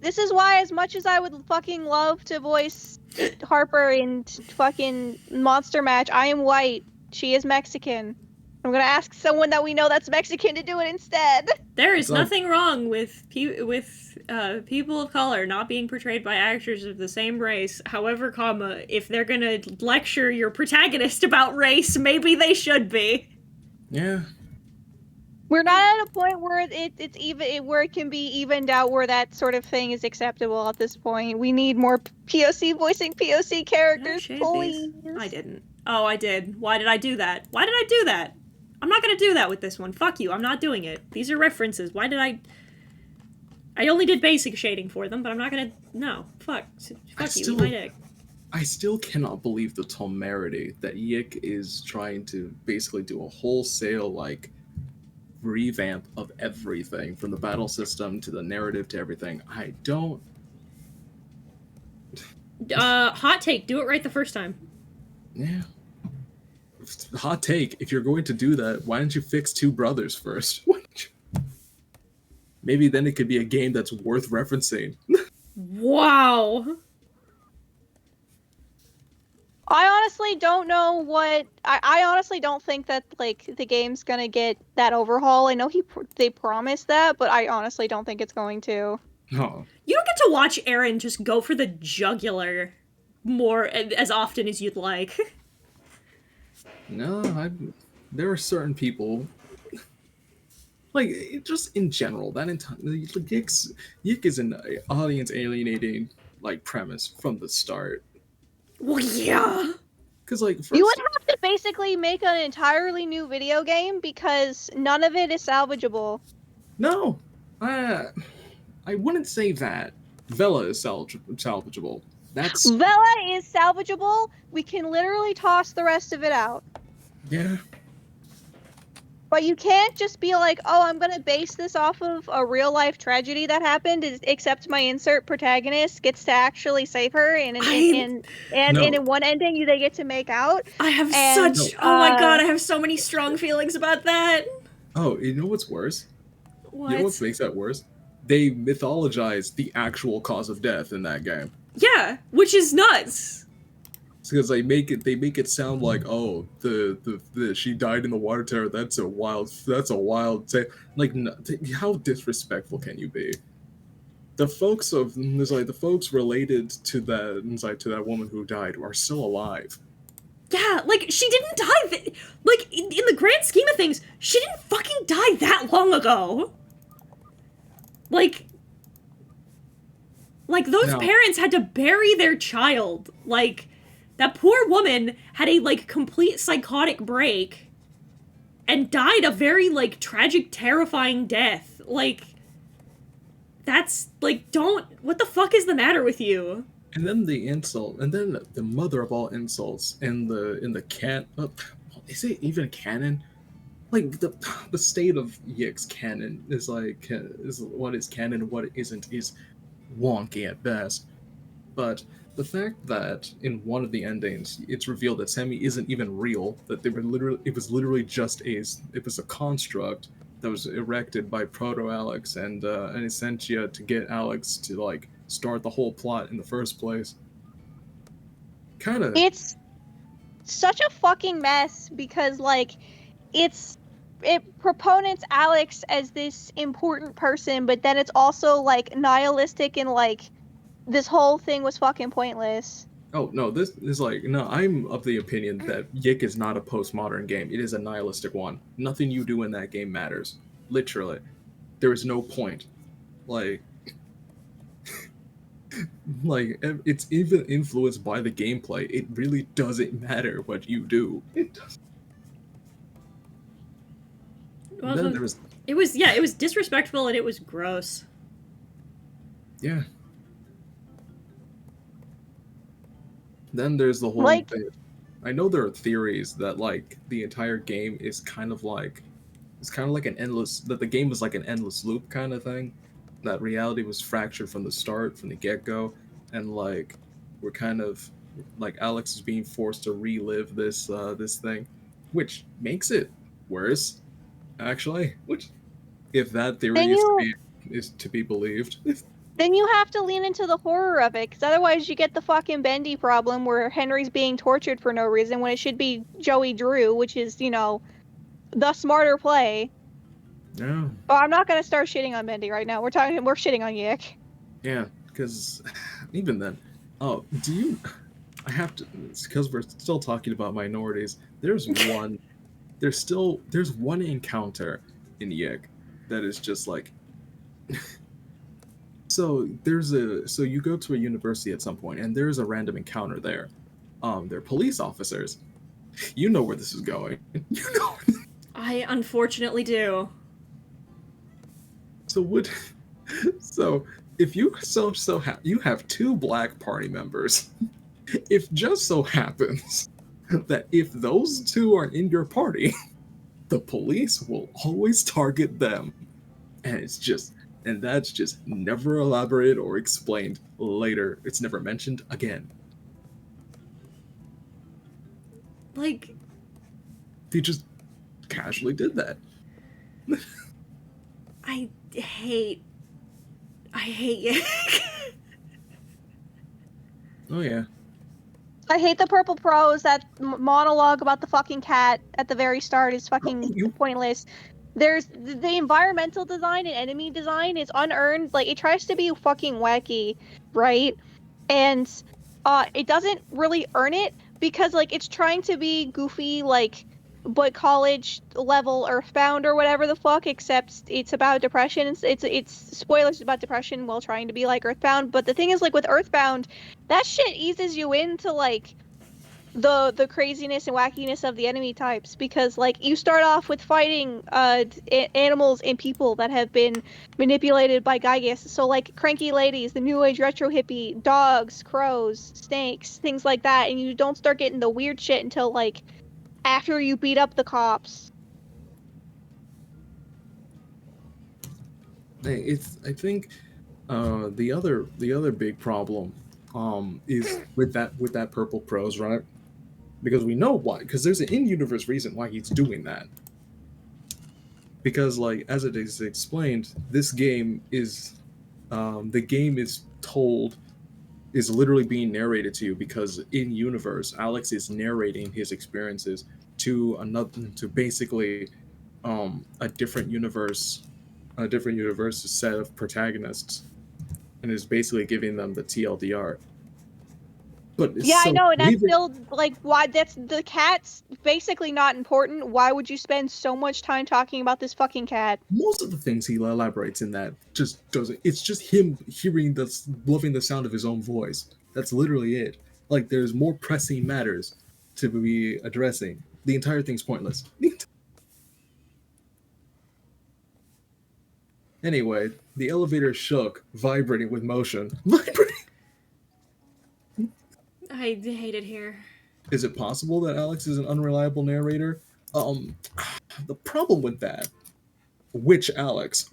Speaker 2: This is why, as much as I would fucking love to voice Harper in fucking Monster Match, I am white. She is Mexican. I'm gonna ask someone that we know that's Mexican to do it instead.
Speaker 1: There is
Speaker 4: So-
Speaker 1: nothing wrong with people of color not being portrayed by actors of the same race. However, if they're gonna lecture your protagonist about race, maybe they should be.
Speaker 4: yeah.
Speaker 2: We're not at a point where it's even where it can be evened out where that sort of thing is acceptable at this point. We need more POC voicing POC
Speaker 1: Did I
Speaker 2: characters,
Speaker 1: shade
Speaker 2: please.
Speaker 1: these? I didn't. Oh, I did. Why did I do that? I'm not gonna do that with this one. Fuck you. I'm not doing it. These are references. Why did I only did basic shading for them, but I'm not gonna. No. Fuck. Fuck you. Eat my dick.
Speaker 4: I still cannot believe the temerity that Yik is trying to basically do a wholesale, like, revamp of everything, from the battle system to the narrative to everything. I don't.
Speaker 1: Hot take. Do it right the first time.
Speaker 4: Yeah. Hot take. If you're going to do that, why don't you fix Two Brothers first? Maybe then it could be a game that's worth referencing.
Speaker 1: Wow.
Speaker 2: I honestly don't know what. I honestly don't think that like the game's gonna get that overhaul. I know they promised that, but I honestly don't think it's going to.
Speaker 4: Oh.
Speaker 1: You don't get to watch Aaron just go for the jugular more as often as you'd like.
Speaker 4: No, there are certain people, like, just in general, that entire Yik is an audience alienating, like, premise from the start.
Speaker 1: Well, yeah.
Speaker 4: Because, like, first,
Speaker 2: You would have to basically make an entirely new video game because none of it is salvageable.
Speaker 4: no, I wouldn't say that. Vela is salvageable. That's
Speaker 2: Vela is salvageable. We can literally toss the rest of it out.
Speaker 4: yeah.
Speaker 2: But you can't just be like, oh, I'm gonna base this off of a real life tragedy that happened, except my insert protagonist gets to actually save her, and
Speaker 4: No.
Speaker 2: in one ending they get to make out.
Speaker 1: I have
Speaker 2: And,
Speaker 1: such. Oh my god, I have so many strong feelings about that.
Speaker 4: Oh, you know what's worse?
Speaker 1: What?
Speaker 4: You know what makes that worse? They mythologize the actual cause of death in that game.
Speaker 1: Yeah, which is nuts.
Speaker 4: Because they make it sound like, oh, the she died in the water tower. That's a wild thing. Like, how disrespectful can you be? The folks related to that woman who died are still alive.
Speaker 1: Yeah, like, she didn't die. Like, in the grand scheme of things, she didn't fucking die that long ago. Like those
Speaker 4: No.
Speaker 1: parents had to bury their child. Like, that poor woman had a, like, complete psychotic break and died a very, like, tragic, terrifying death. Like, that's, like, what the fuck is the matter with you?
Speaker 4: And then the insult, and then the mother of all insults in the is it even canon? Like the state of Yick's canon is what is canon and what isn't is wonky at best. But the fact that in one of the endings it's revealed that Sammy isn't even real, that it was literally just a construct that was erected by Proto Alex and Essentia to get Alex to like start the whole plot in the first place. Kind of.
Speaker 2: it's such a fucking mess because, like, it proponents Alex as this important person, but then it's also, like, nihilistic and, like, this whole thing was fucking pointless.
Speaker 4: Oh no, this is like no. I'm of the opinion that Yick is not a postmodern game. It is a nihilistic one. Nothing you do in that game matters. Literally, there is no point. Like, like it's even influenced by the gameplay. It really doesn't matter what you do. It does.
Speaker 1: Well,
Speaker 4: Then there was
Speaker 1: it was disrespectful and it was gross.
Speaker 4: yeah. Then there's the whole
Speaker 2: Like-
Speaker 4: thing. I know there are theories that like the entire game is kind of like the game was like an endless loop kind of thing. That reality was fractured from the start, from the get-go, and like we're kind of like Alex is being forced to relive this thing, which makes it worse, actually. Which, if that theory is to be believed,
Speaker 2: Then you have to lean into the horror of it, because otherwise you get the fucking Bendy problem where Henry's being tortured for no reason when it should be Joey Drew, which is, you know, the smarter play.
Speaker 4: yeah,
Speaker 2: Oh, I'm not gonna start shitting on Bendy right now. We're shitting on Yick.
Speaker 4: yeah, because even then, oh, do you? I have to, because we're still talking about minorities. There's one encounter in Yick that is just like. So you go to a university at some point, and there's a random encounter there. They're police officers. You know where this is going. You know.
Speaker 1: I unfortunately do.
Speaker 4: So if you you have two black party members, if just so happens that if those two are in your party, the police will always target them, and that's just never elaborated or explained later. It's never mentioned again.
Speaker 1: Like,
Speaker 4: They just casually did that.
Speaker 1: I hate Yick.
Speaker 4: Oh yeah.
Speaker 2: I hate the purple prose. That monologue about the fucking cat at the very start is fucking pointless. There's the environmental design and enemy design is unearned. Like, it tries to be fucking wacky, right? And it doesn't really earn it because, like, it's trying to be goofy, like, but college level Earthbound or whatever the fuck, except it's about depression. It's spoilers about depression while trying to be like Earthbound. But the thing is, like, with Earthbound, that shit eases you into, like, the craziness and wackiness of the enemy types, because, like, you start off with fighting animals and people that have been manipulated by Gygas. So, like, cranky ladies, the new age retro hippie, dogs, crows, snakes, things like that, and you don't start getting the weird shit until, like, after you beat up the cops.
Speaker 4: I think the other big problem is with that purple prose, right? Because we know why. Because there's an in-universe reason why he's doing that. Because like as it is explained, this game is the game is literally being narrated to you because in universe Alex is narrating his experiences to basically a different universe set of protagonists, and is basically giving them the TLDR. But
Speaker 2: Yeah, I
Speaker 4: so
Speaker 2: know, and that's
Speaker 4: leaving
Speaker 2: still like why that's the cat's basically not important. Why would you spend so much time talking about this fucking cat?
Speaker 4: most of the things he elaborates in that just doesn't. It's just him loving the sound of his own voice. That's literally it. Like there's more pressing matters to be addressing. The entire thing's pointless. Anyway, the elevator shook, vibrating with motion. Vibrating.
Speaker 1: I hate it here.
Speaker 4: Is it possible that Alex is an unreliable narrator? The problem with that, which Alex?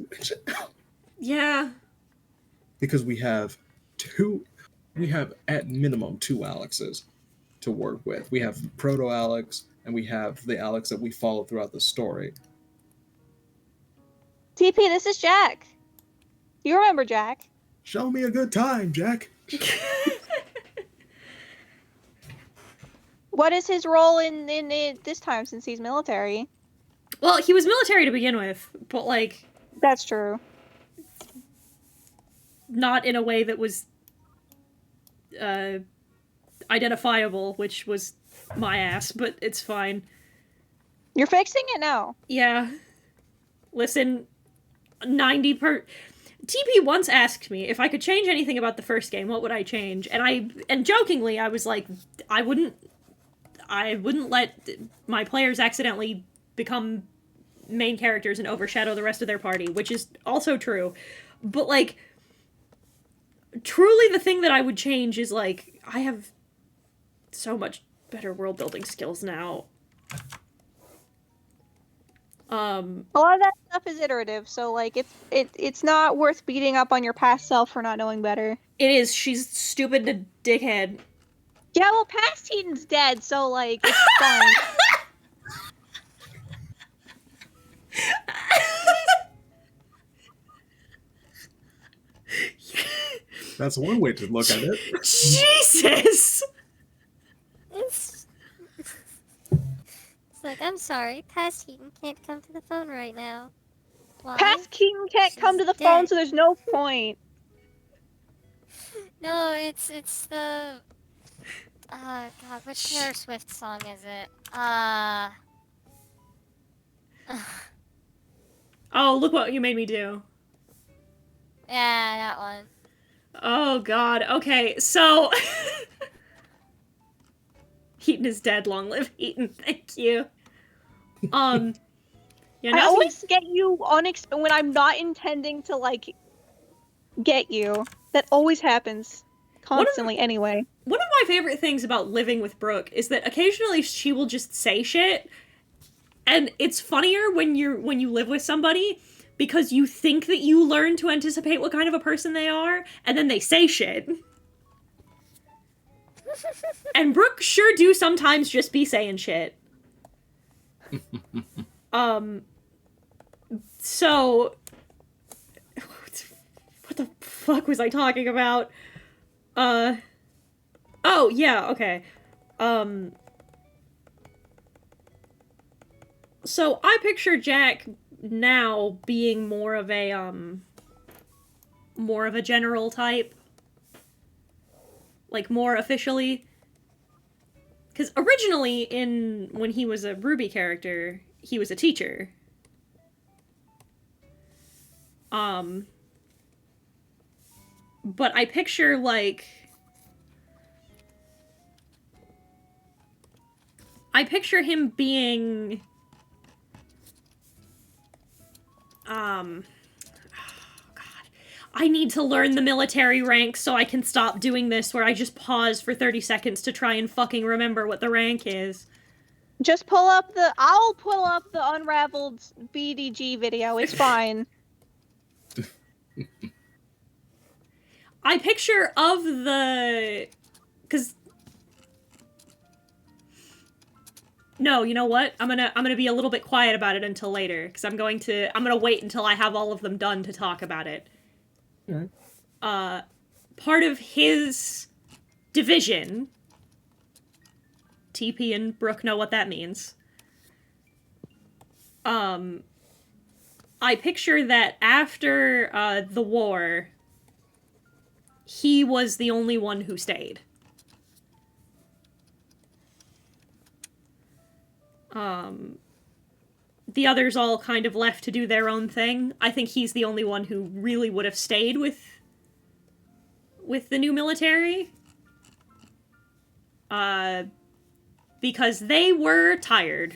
Speaker 1: Yeah.
Speaker 4: Because we have at minimum two Alexes to work with. We have Proto Alex, and we have the Alex that we follow throughout the story.
Speaker 2: TP, this is Jack. You remember Jack?
Speaker 4: Show me a good time, Jack.
Speaker 2: What is his role in it this time since he's military?
Speaker 1: Well, he was military to begin with, but like
Speaker 2: That's true.
Speaker 1: not in a way that was identifiable, which was my ass, but it's fine.
Speaker 2: You're fixing it now.
Speaker 1: Yeah. Listen, TP once asked me if I could change anything about the first game, what would I change? And jokingly I was like, I wouldn't let my players accidentally become main characters and overshadow the rest of their party, which is also true. But like truly the thing that I would change is like I have so much better world building skills now.
Speaker 2: A lot of that stuff is iterative, so like it's not worth beating up on your past self for not knowing better.
Speaker 1: It is. She's stupid and a dickhead.
Speaker 2: Yeah, well, past Heaton's dead, so like it's fine.
Speaker 4: That's one way to look at it.
Speaker 1: Jesus!
Speaker 3: It's like, I'm sorry, past Heaton can't come to the phone right now. Why?
Speaker 2: Past Keaton can't come to the phone,
Speaker 3: dead.
Speaker 2: so there's no point.
Speaker 3: No, it's the... God, which Taylor Swift song is it?
Speaker 1: Oh, look what you made me do.
Speaker 3: Yeah, that one.
Speaker 1: Oh god, okay, so... Heaton is dead, long live Heaton, thank you. Yeah,
Speaker 2: I
Speaker 1: now
Speaker 2: always get you when I'm not intending to like get you. That always happens constantly anyway.
Speaker 1: One of my favorite things about living with Brooke is that occasionally she will just say shit, and it's funnier when you live with somebody because you think that you learn to anticipate what kind of a person they are, and then they say shit. And Brooke sure do sometimes just be saying shit. So what the fuck was I talking about? Oh, yeah, okay. So I picture Jack now being more of a general type. Like, more officially. Because originally, when he was a Ruby character, he was a teacher. But I picture, like... I picture him being... Oh, God. I need to learn the military rank so I can stop doing this where I just pause for 30 seconds to try and fucking remember what the rank is.
Speaker 2: Just I'll pull up the Unraveled BDG video. It's fine.
Speaker 1: I picture of the... Because... No, you know what? I'm gonna be a little bit quiet about it until later, because I'm gonna wait until I have all of them done to talk about it.
Speaker 4: Alright.
Speaker 1: Part of his division... TP and Brooke know what that means. I picture that after the war, he was the only one who stayed. The others all kind of left to do their own thing. I think he's the only one who really would have stayed with the new military. Because they were tired.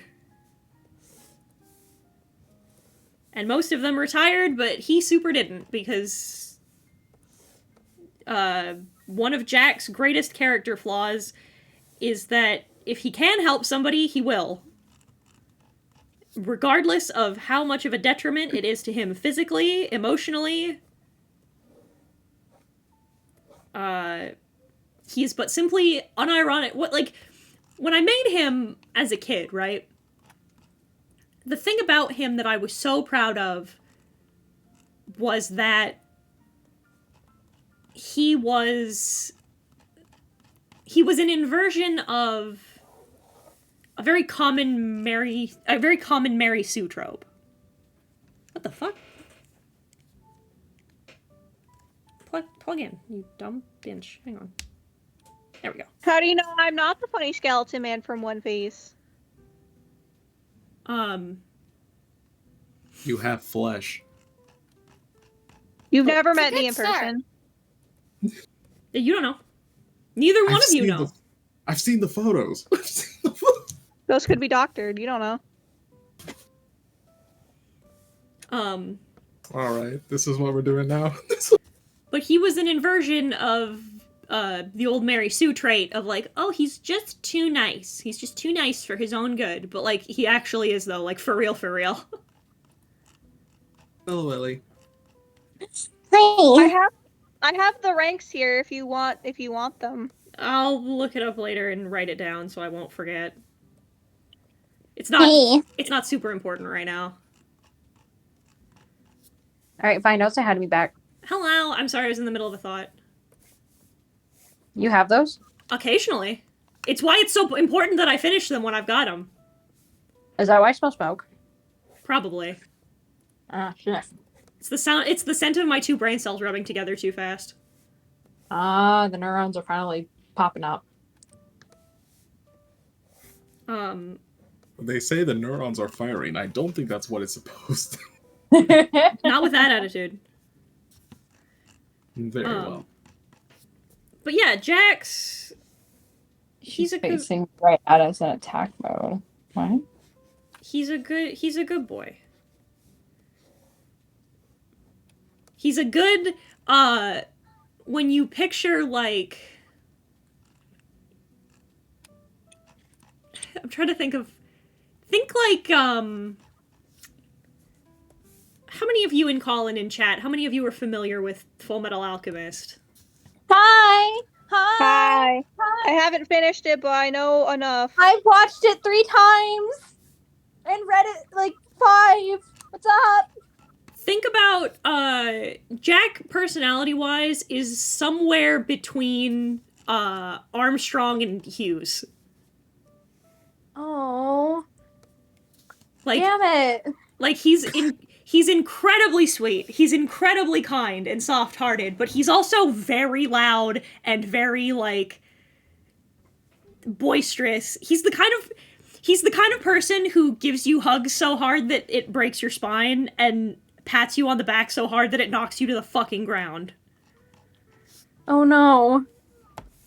Speaker 1: And most of them retired, but he super didn't, because one of Jack's greatest character flaws is that if he can help somebody, he will. Regardless of how much of a detriment it is to him physically, emotionally. He's but simply unironic. When I made him as a kid, right? The thing about him that I was so proud of was that he was an inversion of a very common Mary Sue trope. What the fuck? Plug in, you dumb bitch. Hang on. There we go.
Speaker 2: How do you know I'm not the funny skeleton man from One Piece?
Speaker 4: You have flesh.
Speaker 2: You've never
Speaker 3: It's a
Speaker 2: met me
Speaker 3: good
Speaker 2: in
Speaker 3: start.
Speaker 2: person.
Speaker 1: You don't know. Neither one of you
Speaker 4: seen
Speaker 1: know.
Speaker 4: I've seen the photos. I've seen the photos.
Speaker 2: Those could be doctored. You don't know.
Speaker 4: Alright, this is what we're doing now.
Speaker 1: But he was an inversion of the old Mary Sue trait of like, oh, he's just too nice. He's just too nice for his own good. But like, he actually is though, like for real, for real.
Speaker 4: Oh, Lily.
Speaker 2: I have the ranks here if you want them.
Speaker 1: I'll look it up later and write it down so I won't forget. It's not super important right now.
Speaker 5: Alright, fine. Don't say hi to me back.
Speaker 1: Hello, I'm sorry I was in the middle of a thought.
Speaker 5: You have those?
Speaker 1: Occasionally. It's why it's so important that I finish them when I've got them.
Speaker 5: Is that why I smell smoke?
Speaker 1: Probably.
Speaker 5: Ah, shit.
Speaker 1: It's the scent of my two brain cells rubbing together too fast.
Speaker 5: Ah, the neurons are finally popping up.
Speaker 4: They say the neurons are firing. I don't think that's what it's supposed to.
Speaker 1: Not with that attitude.
Speaker 4: Very well.
Speaker 1: But yeah, Jax... He's a good...
Speaker 5: facing right at us in attack mode. What?
Speaker 1: He's a good boy. He's a good, when you picture, like... I'm trying to think like, how many of you in call and in chat, how many of you are familiar with Full Metal Alchemist?
Speaker 5: Hi! Hi!
Speaker 2: Hi. I haven't finished it, but I know enough.
Speaker 5: I've watched it 3 times! And read it like 5! What's up?
Speaker 1: Think about, Jack, personality-wise, is somewhere between, Armstrong and Hughes.
Speaker 5: Oh.
Speaker 1: Like,
Speaker 5: Damn it.
Speaker 1: like, he's incredibly sweet, he's incredibly kind and soft-hearted, but he's also very loud and very, like, boisterous. He's the kind of person who gives you hugs so hard that it breaks your spine and pats you on the back so hard that it knocks you to the fucking ground.
Speaker 5: Oh no.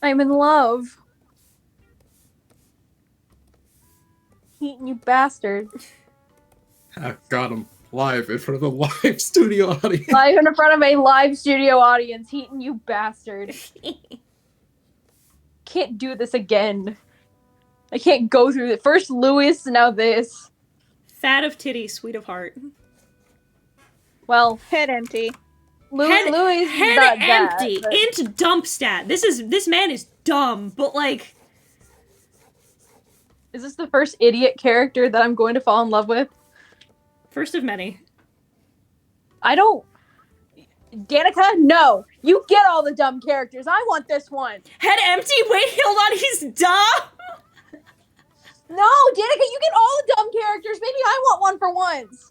Speaker 5: I'm in love. Heaton, you bastard.
Speaker 4: I got him live in front of a live studio audience.
Speaker 5: Live in front of a live studio audience. Heaton, you bastard. Can't do this again. I can't go through it. First Lewis, now this.
Speaker 1: Fat of titty, sweet of heart.
Speaker 5: Well,
Speaker 2: Head empty.
Speaker 5: Louis
Speaker 1: head
Speaker 5: not
Speaker 1: empty,
Speaker 5: that, but
Speaker 1: into dump stat. This man is dumb, but like,
Speaker 5: is this the first idiot character that I'm going to fall in love with?
Speaker 1: first of many.
Speaker 5: I don't. Danica, no. You get all the dumb characters. I want this one.
Speaker 1: Head empty. Wait, hold on. He's dumb.
Speaker 5: No, Danica, you get all the dumb characters. Maybe I want one for once.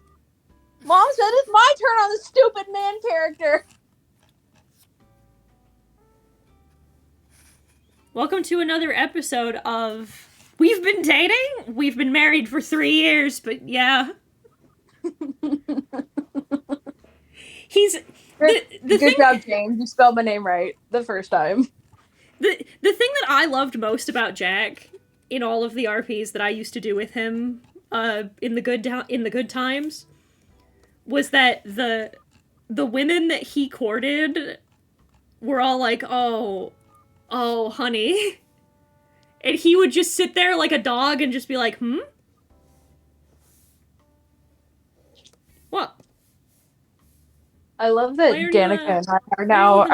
Speaker 5: Mom said it's my turn on the stupid man character.
Speaker 1: Welcome to another episode of We've Been Dating? We've been married for 3 years, but yeah. He's...
Speaker 5: Good job, James. You spelled my name right the first time.
Speaker 1: The thing that I loved most about Jack in all of the RPs that I used to do with him in the good times was that the women that he courted were all like, oh, honey. And he would just sit there like a dog and just be like, What?
Speaker 5: I love that Danica and I are now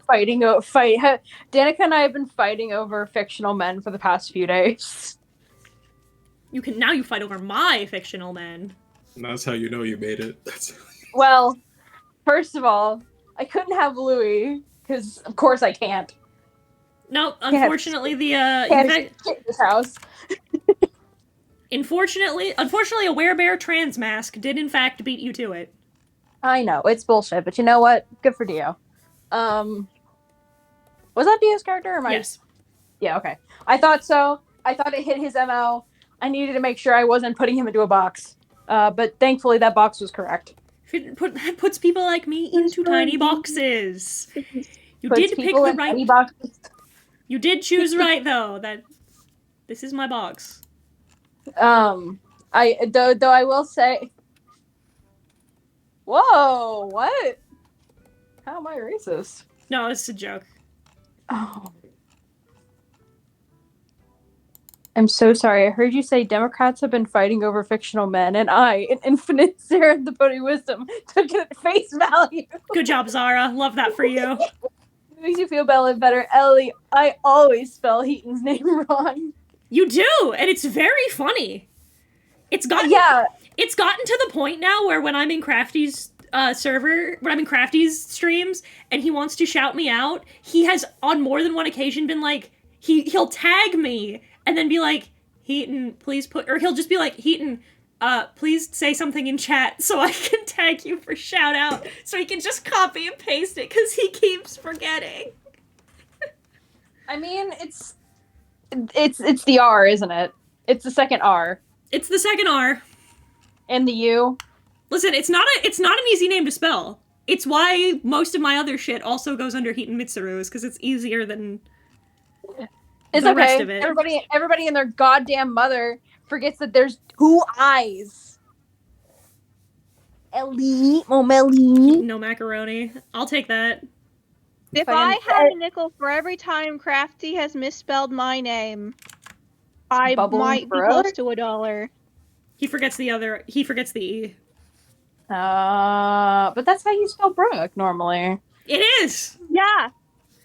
Speaker 5: fighting. Danica and I have been fighting over fictional men for the past few days.
Speaker 1: You fight over my fictional men.
Speaker 4: And that's how you know you made it.
Speaker 5: Well, first of all, I couldn't have Louis because, of course, I can't.
Speaker 1: No, unfortunately,
Speaker 5: this house.
Speaker 1: Unfortunately, a werebear trans mask did in fact beat you to it.
Speaker 5: I know it's bullshit, but you know what? Good for Dio. Was that Dio's character or mine?
Speaker 1: Yes.
Speaker 5: Yeah. Okay. I thought so. I thought it hit his MO. I needed to make sure I wasn't putting him into a box. But thankfully, that box was correct.
Speaker 1: That puts people like me into tiny boxes. You
Speaker 5: Puts
Speaker 1: did pick
Speaker 5: people
Speaker 1: the
Speaker 5: in
Speaker 1: right.
Speaker 5: tiny boxes.
Speaker 1: You did choose right though. That this is my box.
Speaker 5: Though I will say. Whoa! What? How am I racist?
Speaker 1: No, it's a joke.
Speaker 5: Oh. I'm so sorry. I heard you say Democrats have been fighting over fictional men, and I, in infinite serendipity wisdom, took it at face value.
Speaker 1: Good job, Zara. Love that for you.
Speaker 5: It makes you feel better. Ellie, I always spell Heaton's name wrong.
Speaker 1: You do, and it's very funny. It's gotten to the point now where when I'm in Crafty's streams, and he wants to shout me out, he has on more than one occasion been like, he'll tag me and then be like, Heaton, please or he'll just be like, Heaton, please say something in chat so I can tag you for shout out, so he can just copy and paste it because he keeps forgetting.
Speaker 5: I mean, it's the R, isn't it? It's the second R.
Speaker 1: It's the second R.
Speaker 5: And the U.
Speaker 1: Listen, it's not an easy name to spell. It's why most of my other shit also goes under Heaton Mitsuru, is because it's easier than the rest of it.
Speaker 5: Everybody and their goddamn mother forgets that there's 2 I's. Ellie, Momelli.
Speaker 1: No macaroni. I'll take that.
Speaker 2: If I had a nickel for every time Crafty has misspelled my name, I might be close to $1.
Speaker 1: He forgets the E.
Speaker 5: But that's how you spell Brooke normally.
Speaker 1: It is!
Speaker 2: Yeah.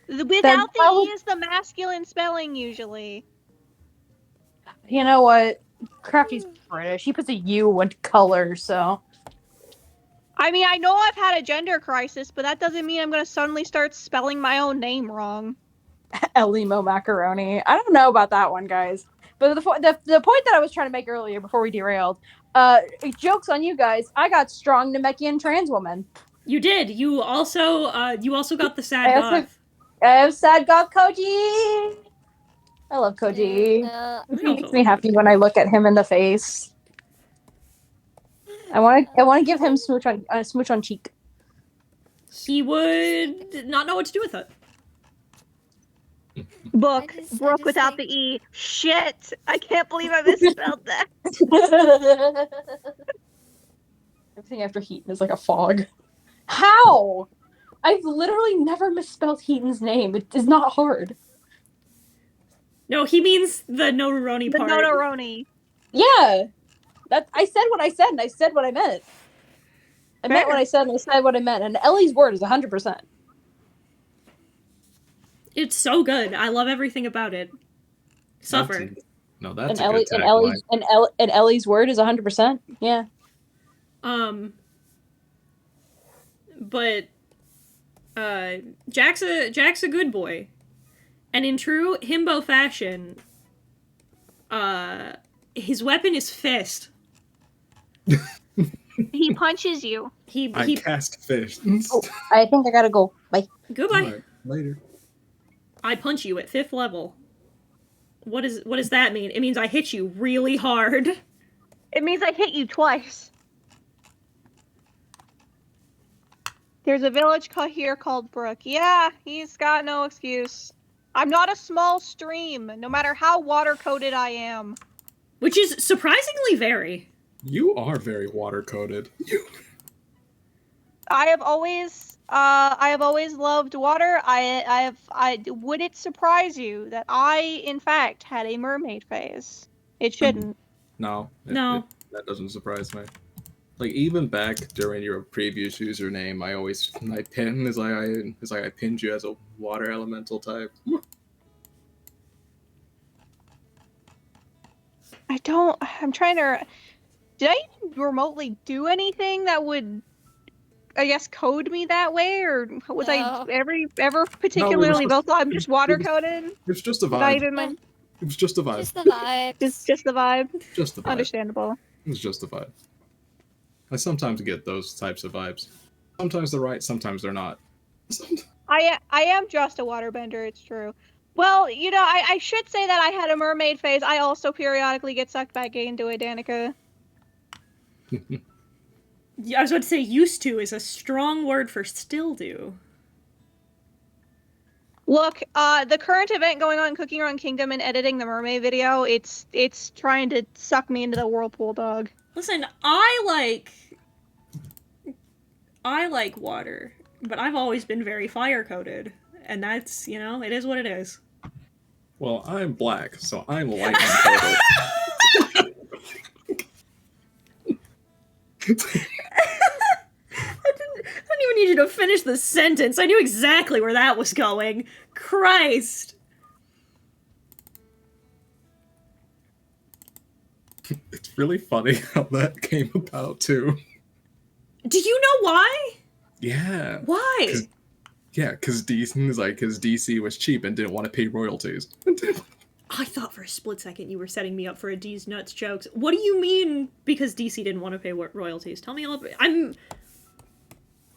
Speaker 2: Without the E is the masculine spelling usually.
Speaker 5: You know what? Crafty's British. He puts a U in color, so.
Speaker 2: I mean, I know I've had a gender crisis, but that doesn't mean I'm going to suddenly start spelling my own name wrong.
Speaker 5: Elimo macaroni. I don't know about that one, guys. But the point that I was trying to make earlier before we derailed, joke's on you guys. I got strong Namekian trans woman.
Speaker 1: You did. You also got the sad goth.
Speaker 5: I have sad goth Koji. I love Koji. It makes me happy when I look at him in the face. I want to give him smooch on cheek.
Speaker 1: He would not know what to do with it.
Speaker 2: Brooke without the E. Shit! I can't believe I misspelled that.
Speaker 5: Everything after Heaton is like a fog. How? I've literally never misspelled Heaton's name. It is not hard.
Speaker 1: No, he means the Nororoni part.
Speaker 2: The Nororoni.
Speaker 5: Yeah. I said what I said, and I said what I meant. I meant what I said, and I said what I meant. And Ellie's word is 100%.
Speaker 1: It's so good. I love everything about it. Suffer.
Speaker 4: That's
Speaker 5: And
Speaker 4: a good tagline.
Speaker 5: And Ellie's word is 100%. Yeah.
Speaker 1: But Jack's a good boy. And in true himbo fashion, his weapon is fist.
Speaker 2: He punches you.
Speaker 4: I cast fist.
Speaker 5: Oh, I think I gotta go. Bye.
Speaker 1: Goodbye.
Speaker 4: Right, later.
Speaker 1: I punch you at 5th level. What does that mean? It means I hit you really hard.
Speaker 2: It means I hit you twice. There's a village here called Brook. Yeah, he's got no excuse. I'm not a small stream, no matter how water-coated I am.
Speaker 1: Which is surprisingly very.
Speaker 4: You are very water coated.
Speaker 2: I have always loved water. Would it surprise you that I, in fact, had a mermaid phase? It shouldn't.
Speaker 4: No.
Speaker 1: No.
Speaker 4: That doesn't surprise me. Like, even back during your previous username, my pin is like I pinned you as a water elemental type.
Speaker 2: I'm trying to. Did I remotely do anything that would, I guess, code me that way, or was
Speaker 3: No.
Speaker 2: I ever particularly vocal? I'm just water coded.
Speaker 4: It's just a
Speaker 2: Not
Speaker 4: vibe.
Speaker 2: even
Speaker 4: It was just a vibe.
Speaker 3: Just the vibes.
Speaker 2: just the vibe.
Speaker 4: Just the vibe.
Speaker 2: Understandable.
Speaker 4: It was just a vibe. I sometimes get those types of vibes. Sometimes they're right, sometimes they're not.
Speaker 2: I am just a waterbender. It's true. Well, you know, I should say that I had a mermaid phase. I also periodically get sucked back into a Danica.
Speaker 1: Yeah, I was about to say used to is a strong word for still do.
Speaker 2: Look, the current event going on in Cooking Run Kingdom and editing the mermaid video, it's trying to suck me into the whirlpool, dog.
Speaker 1: Listen, I like water, but I've always been very fire coded, and that's, you know, it is what it is.
Speaker 4: Well, I'm black, so I'm lightning coated.
Speaker 1: I didn't even need you to finish the sentence. I knew exactly where that was going. Christ.
Speaker 4: It's really funny how that came about, too.
Speaker 1: Do you know why?
Speaker 4: Yeah.
Speaker 1: Why?
Speaker 4: Yeah, because DC was cheap and didn't want to pay royalties.
Speaker 1: I thought for a split second you were setting me up for a D's nuts jokes. What do you mean because DC didn't want to pay royalties? Tell me all about it.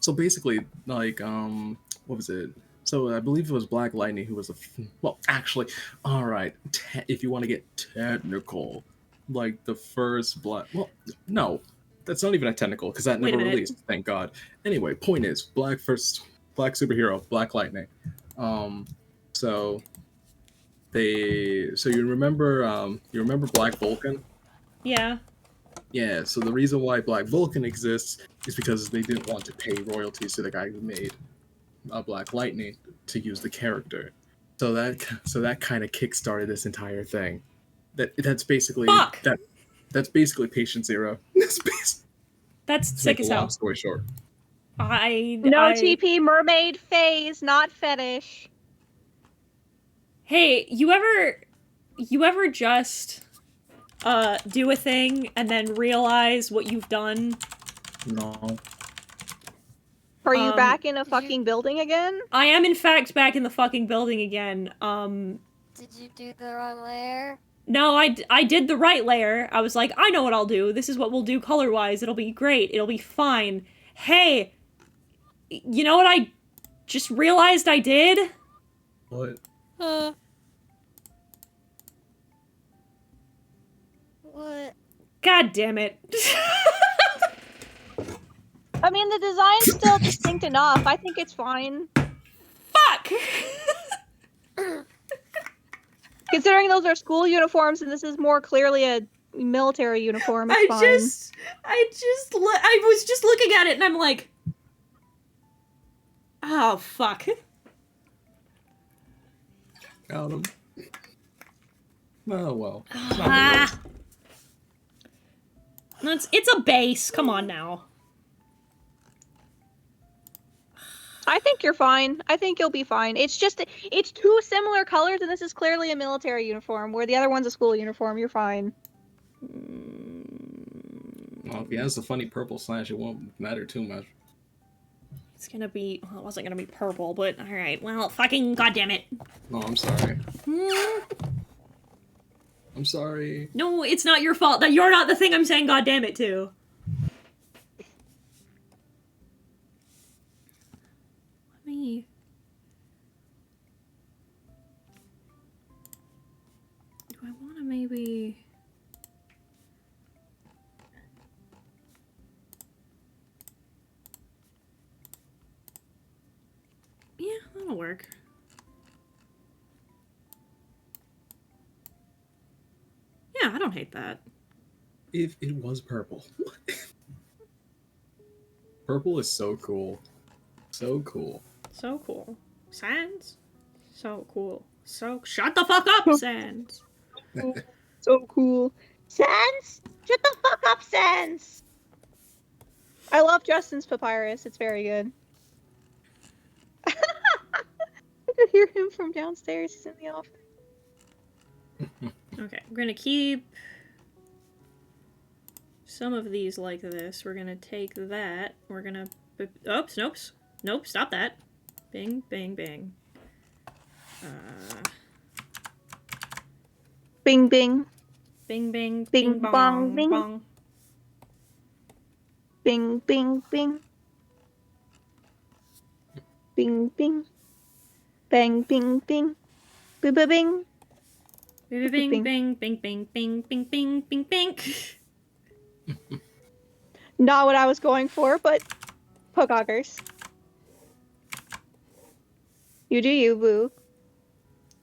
Speaker 4: So basically, like, what was it? So I believe it was Black Lightning who was well, actually, all right, if you want to get technical, like the first Black, well, no, that's not even a technical because that never released, thank God. Anyway, point is, Black superhero, Black Lightning. So you remember Black Vulcan?
Speaker 1: Yeah.
Speaker 4: Yeah, so the reason why Black Vulcan exists is because they didn't want to pay royalties to the guy who made Black Lightning to use the character. So that kind of kickstarted this entire thing. That's basically that's basically patient zero.
Speaker 1: That's sick as hell.
Speaker 4: Long story short.
Speaker 2: TP mermaid phase, not fetish.
Speaker 1: Hey, you ever just do a thing and then realize what you've done?
Speaker 4: No.
Speaker 2: Are you back in a fucking building again?
Speaker 1: I am in fact back in the fucking building again.
Speaker 3: Did you do the wrong layer?
Speaker 1: No, I did the right layer. I was like, I know what I'll do. This is what we'll do color-wise. It'll be great. It'll be fine. Hey, you know what I just realized I did?
Speaker 4: What?
Speaker 3: What?
Speaker 1: God damn it.
Speaker 2: I mean, the design's still distinct enough. I think it's fine.
Speaker 1: Fuck!
Speaker 2: Considering those are school uniforms and this is more clearly a military uniform, it's fine.
Speaker 1: I was just looking at it and I'm like, oh, fuck.
Speaker 4: Got him. Oh, well.
Speaker 1: It's a base. Come on now.
Speaker 2: I think you're fine. I think you'll be fine. It's just, it's two similar colors, and this is clearly a military uniform, where the other one's a school uniform. You're fine.
Speaker 4: Well, if he has the funny purple slash, it won't matter too much.
Speaker 1: It's gonna be, well, it wasn't gonna be purple, but alright, well, fucking goddamn it.
Speaker 4: No, I'm sorry. I'm sorry.
Speaker 1: No, it's not your fault. That you're not the thing I'm saying goddamn it to. Let me... Do I want to maybe... Yeah, that'll work. Yeah, I don't hate that.
Speaker 4: If it was purple. Purple is so cool. So cool.
Speaker 1: So cool. Sans? So cool. So... Shut the fuck up, Sans!
Speaker 2: So cool. Sans? Shut the fuck up, Sans! I love Justin's papyrus. It's very good. I could hear him from downstairs. He's in the office.
Speaker 1: Okay, we're gonna keep some of these like this. We're gonna take that. We're gonna... Oops, nope. Nope, stop that. Bing, bing, bing.
Speaker 2: Bing, bing.
Speaker 1: Bing, bing,
Speaker 2: Bing,
Speaker 1: bing, bong,
Speaker 2: bong, bing.
Speaker 1: bong.
Speaker 2: Bing, bing, bing. Bing, bing. Bang, bing, bing. Boo, boo, bing.
Speaker 1: Bing, bing, bing, bing, bing, bing, bing, bing, bing, bing.
Speaker 2: Not what I was going for, but pokehoggers. You do you, boo.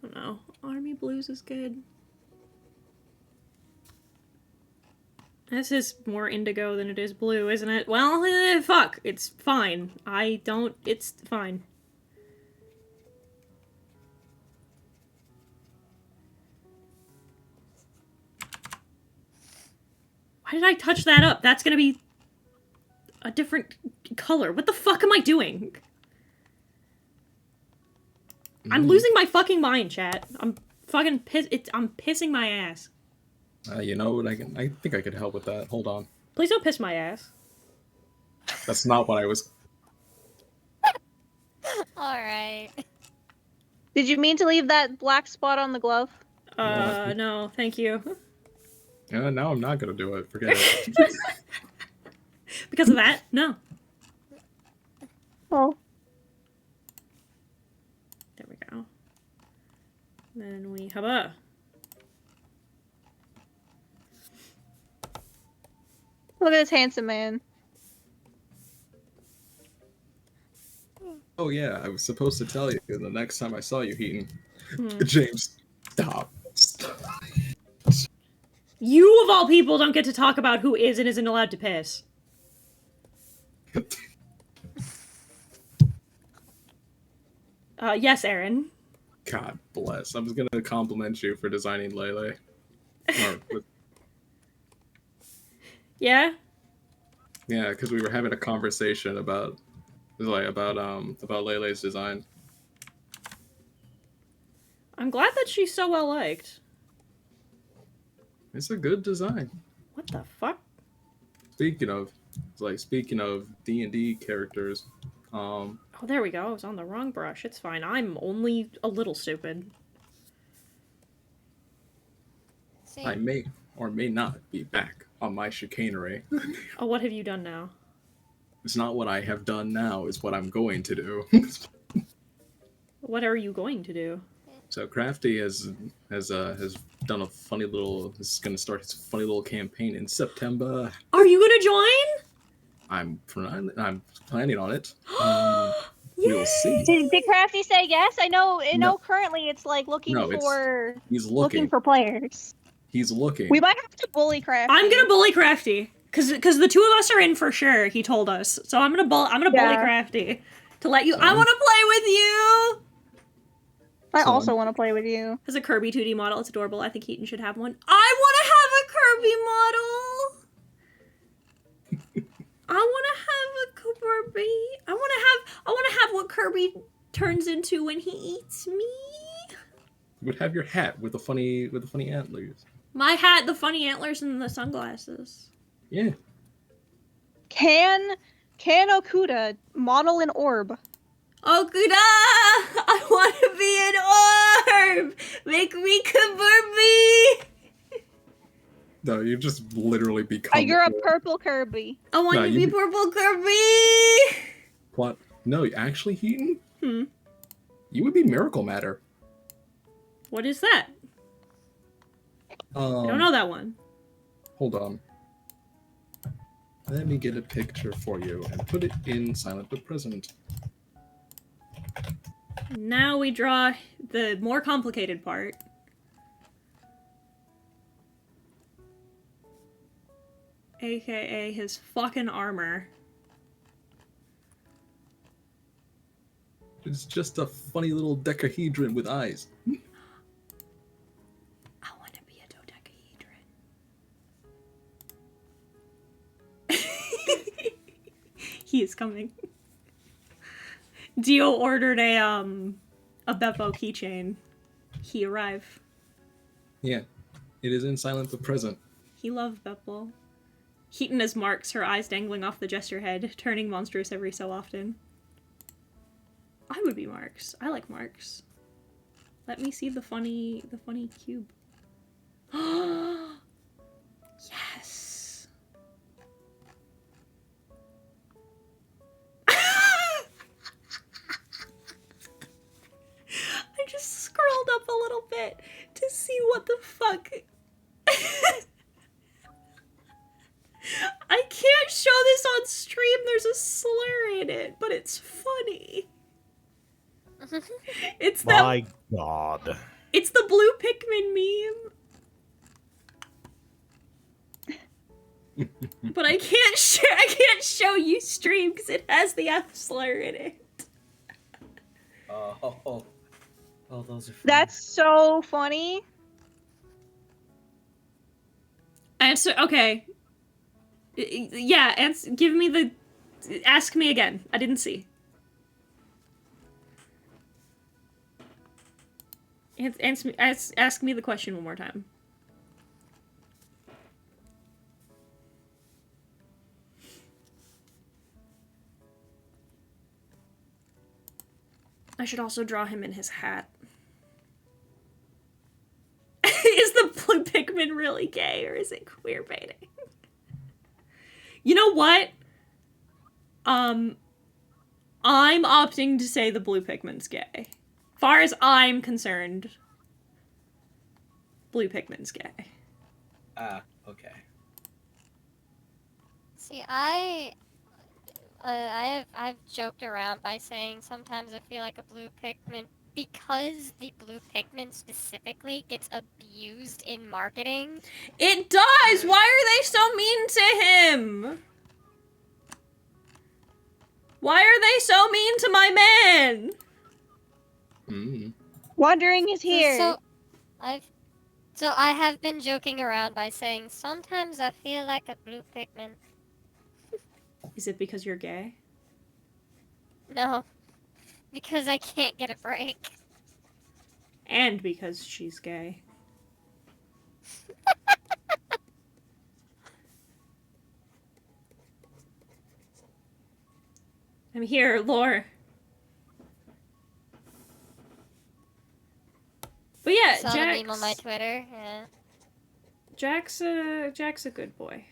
Speaker 1: I don't know. Army Blues is good. This is more indigo than it is blue, isn't it? Well, fuck. It's fine. It's fine. Why did I touch that up? That's gonna be a different color. What the fuck am I doing? I'm losing my fucking mind, chat. I'm fucking I'm pissing my ass.
Speaker 4: You know what? I think I could help with that. Hold on.
Speaker 1: Please don't piss my ass.
Speaker 4: That's not what I was.
Speaker 3: Alright.
Speaker 2: Did you mean to leave that black spot on the glove?
Speaker 1: No, thank you.
Speaker 4: Yeah, now I'm not gonna do it. Forget it.
Speaker 1: Because of that? No.
Speaker 2: Oh.
Speaker 1: There we go. Then we hubba.
Speaker 2: Look at this handsome man.
Speaker 4: Oh yeah, I was supposed to tell you the next time I saw you, Heaton. James, stop.
Speaker 1: You, of all people, don't get to talk about who is and isn't allowed to piss. Yes, Aaron.
Speaker 4: God bless. I was gonna compliment you for designing Lele.
Speaker 1: Yeah?
Speaker 4: Yeah, because we were having a conversation about Lele's design.
Speaker 1: I'm glad that she's so well liked.
Speaker 4: It's a good design.
Speaker 1: What the fuck?
Speaker 4: Speaking of D&D characters,
Speaker 1: Oh, there we go. I was on the wrong brush. It's fine. I'm only a little stupid.
Speaker 3: See,
Speaker 4: I may or may not be back on my chicanery.
Speaker 1: Oh, what have you done now?
Speaker 4: It's not what I have done now, it's what I'm going to do.
Speaker 1: What are you going to do?
Speaker 4: So Crafty has done a funny little. This is going to start his funny little campaign in September.
Speaker 1: Are you gonna join?
Speaker 4: I'm planning on it. We'll see.
Speaker 2: Did Crafty say yes? I know. Currently it's like looking for
Speaker 4: He's looking
Speaker 2: for players.
Speaker 4: He's looking.
Speaker 2: We might have to bully Crafty.
Speaker 1: I'm gonna bully Crafty because the two of us are in for sure. He told us, so I'm gonna bully Crafty to let you. I want to play with you.
Speaker 2: I also want to play with you.
Speaker 1: Has a Kirby 2D model. It's adorable. I think Heaton should have one. I want to have a Kirby model. I want to have a Kirby. I want to have what Kirby turns into when he eats me.
Speaker 4: You would have your hat with the funny antlers.
Speaker 1: My hat, the funny antlers, and the sunglasses.
Speaker 4: Yeah.
Speaker 2: Can Okuda model an orb?
Speaker 1: Okuda! I want to be an orb! Make me Kaburbi!
Speaker 4: No, you just literally become.
Speaker 2: You're a purple Kirby.
Speaker 1: I want
Speaker 4: No,
Speaker 1: you to
Speaker 4: you
Speaker 1: be
Speaker 4: be-
Speaker 1: purple Kirby!
Speaker 4: What? No, actually, Heaton,
Speaker 1: Hmm.
Speaker 4: you would be Miracle Matter.
Speaker 1: What is that? I don't know that one.
Speaker 4: Hold on. Let me get a picture for you and put it in Silent but Present.
Speaker 1: Now we draw the more complicated part. AKA his fucking armor.
Speaker 4: It's just a funny little decahedron with eyes.
Speaker 1: I want to be a dodecahedron. He is coming. Dio ordered a Beppo keychain. He arrived.
Speaker 4: Yeah, it is in Silent but Present.
Speaker 1: He loved Beppo. Heaton as Marks, her eyes dangling off the jester head, turning monstrous every so often. I would be Marks. I like Marks. Let me see the funny cube. Yes. I just scrolled up a little bit to see what the fuck. I can't show this on stream. There's a slur in it, but it's funny. It's that.
Speaker 6: My God.
Speaker 1: It's the blue Pikmin meme. But I can't share. I can't show you stream because it has the F slur in it.
Speaker 7: Oh, those are fun.
Speaker 2: That's so funny.
Speaker 1: Answer. Okay. Yeah. Give me the. Ask me again. I didn't see. Ask me the question one more time. I should also draw him in his hat. Is the blue Pikmin really gay or is it queer baiting? You know what? I'm opting to say the blue Pikmin's gay. Far as I'm concerned, blue Pikmin's gay.
Speaker 7: Okay.
Speaker 3: See, I've joked around by saying sometimes I feel like a blue Pikmin because the blue Pikmin specifically gets abused in marketing.
Speaker 1: It does! Why are they so mean to him? Why are they so mean to my man?
Speaker 2: Wandering is here.
Speaker 3: So I have been joking around by saying sometimes I feel like a blue Pikmin.
Speaker 1: Is it because you're gay?
Speaker 3: No, because I can't get a break.
Speaker 1: And because she's gay. I'm here, Lore. But yeah,
Speaker 3: Saw the meme on my Twitter. Yeah.
Speaker 1: Jack's a good boy.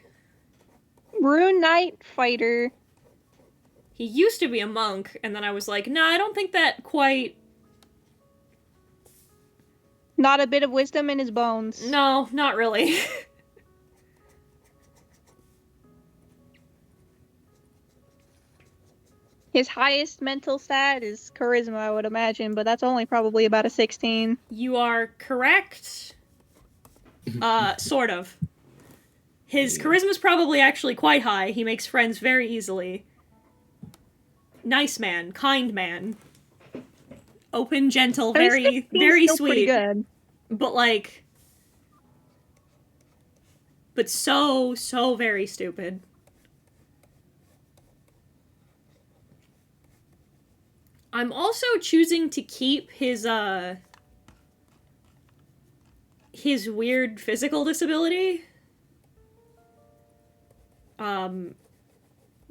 Speaker 2: Rune Knight Fighter.
Speaker 1: He used to be a monk, and then I was like, nah, I don't think that quite...
Speaker 2: Not a bit of wisdom in his bones.
Speaker 1: No, not really.
Speaker 2: His highest mental stat is charisma, I would imagine, but that's only probably about a 16.
Speaker 1: You are correct. Sort of. His charisma's probably actually quite high. He makes friends very easily. Nice man. Kind man. Open, gentle,
Speaker 2: I mean,
Speaker 1: very,
Speaker 2: 16's
Speaker 1: very
Speaker 2: still pretty
Speaker 1: sweet.
Speaker 2: good.
Speaker 1: But like... But so very stupid. I'm also choosing to keep his weird physical disability.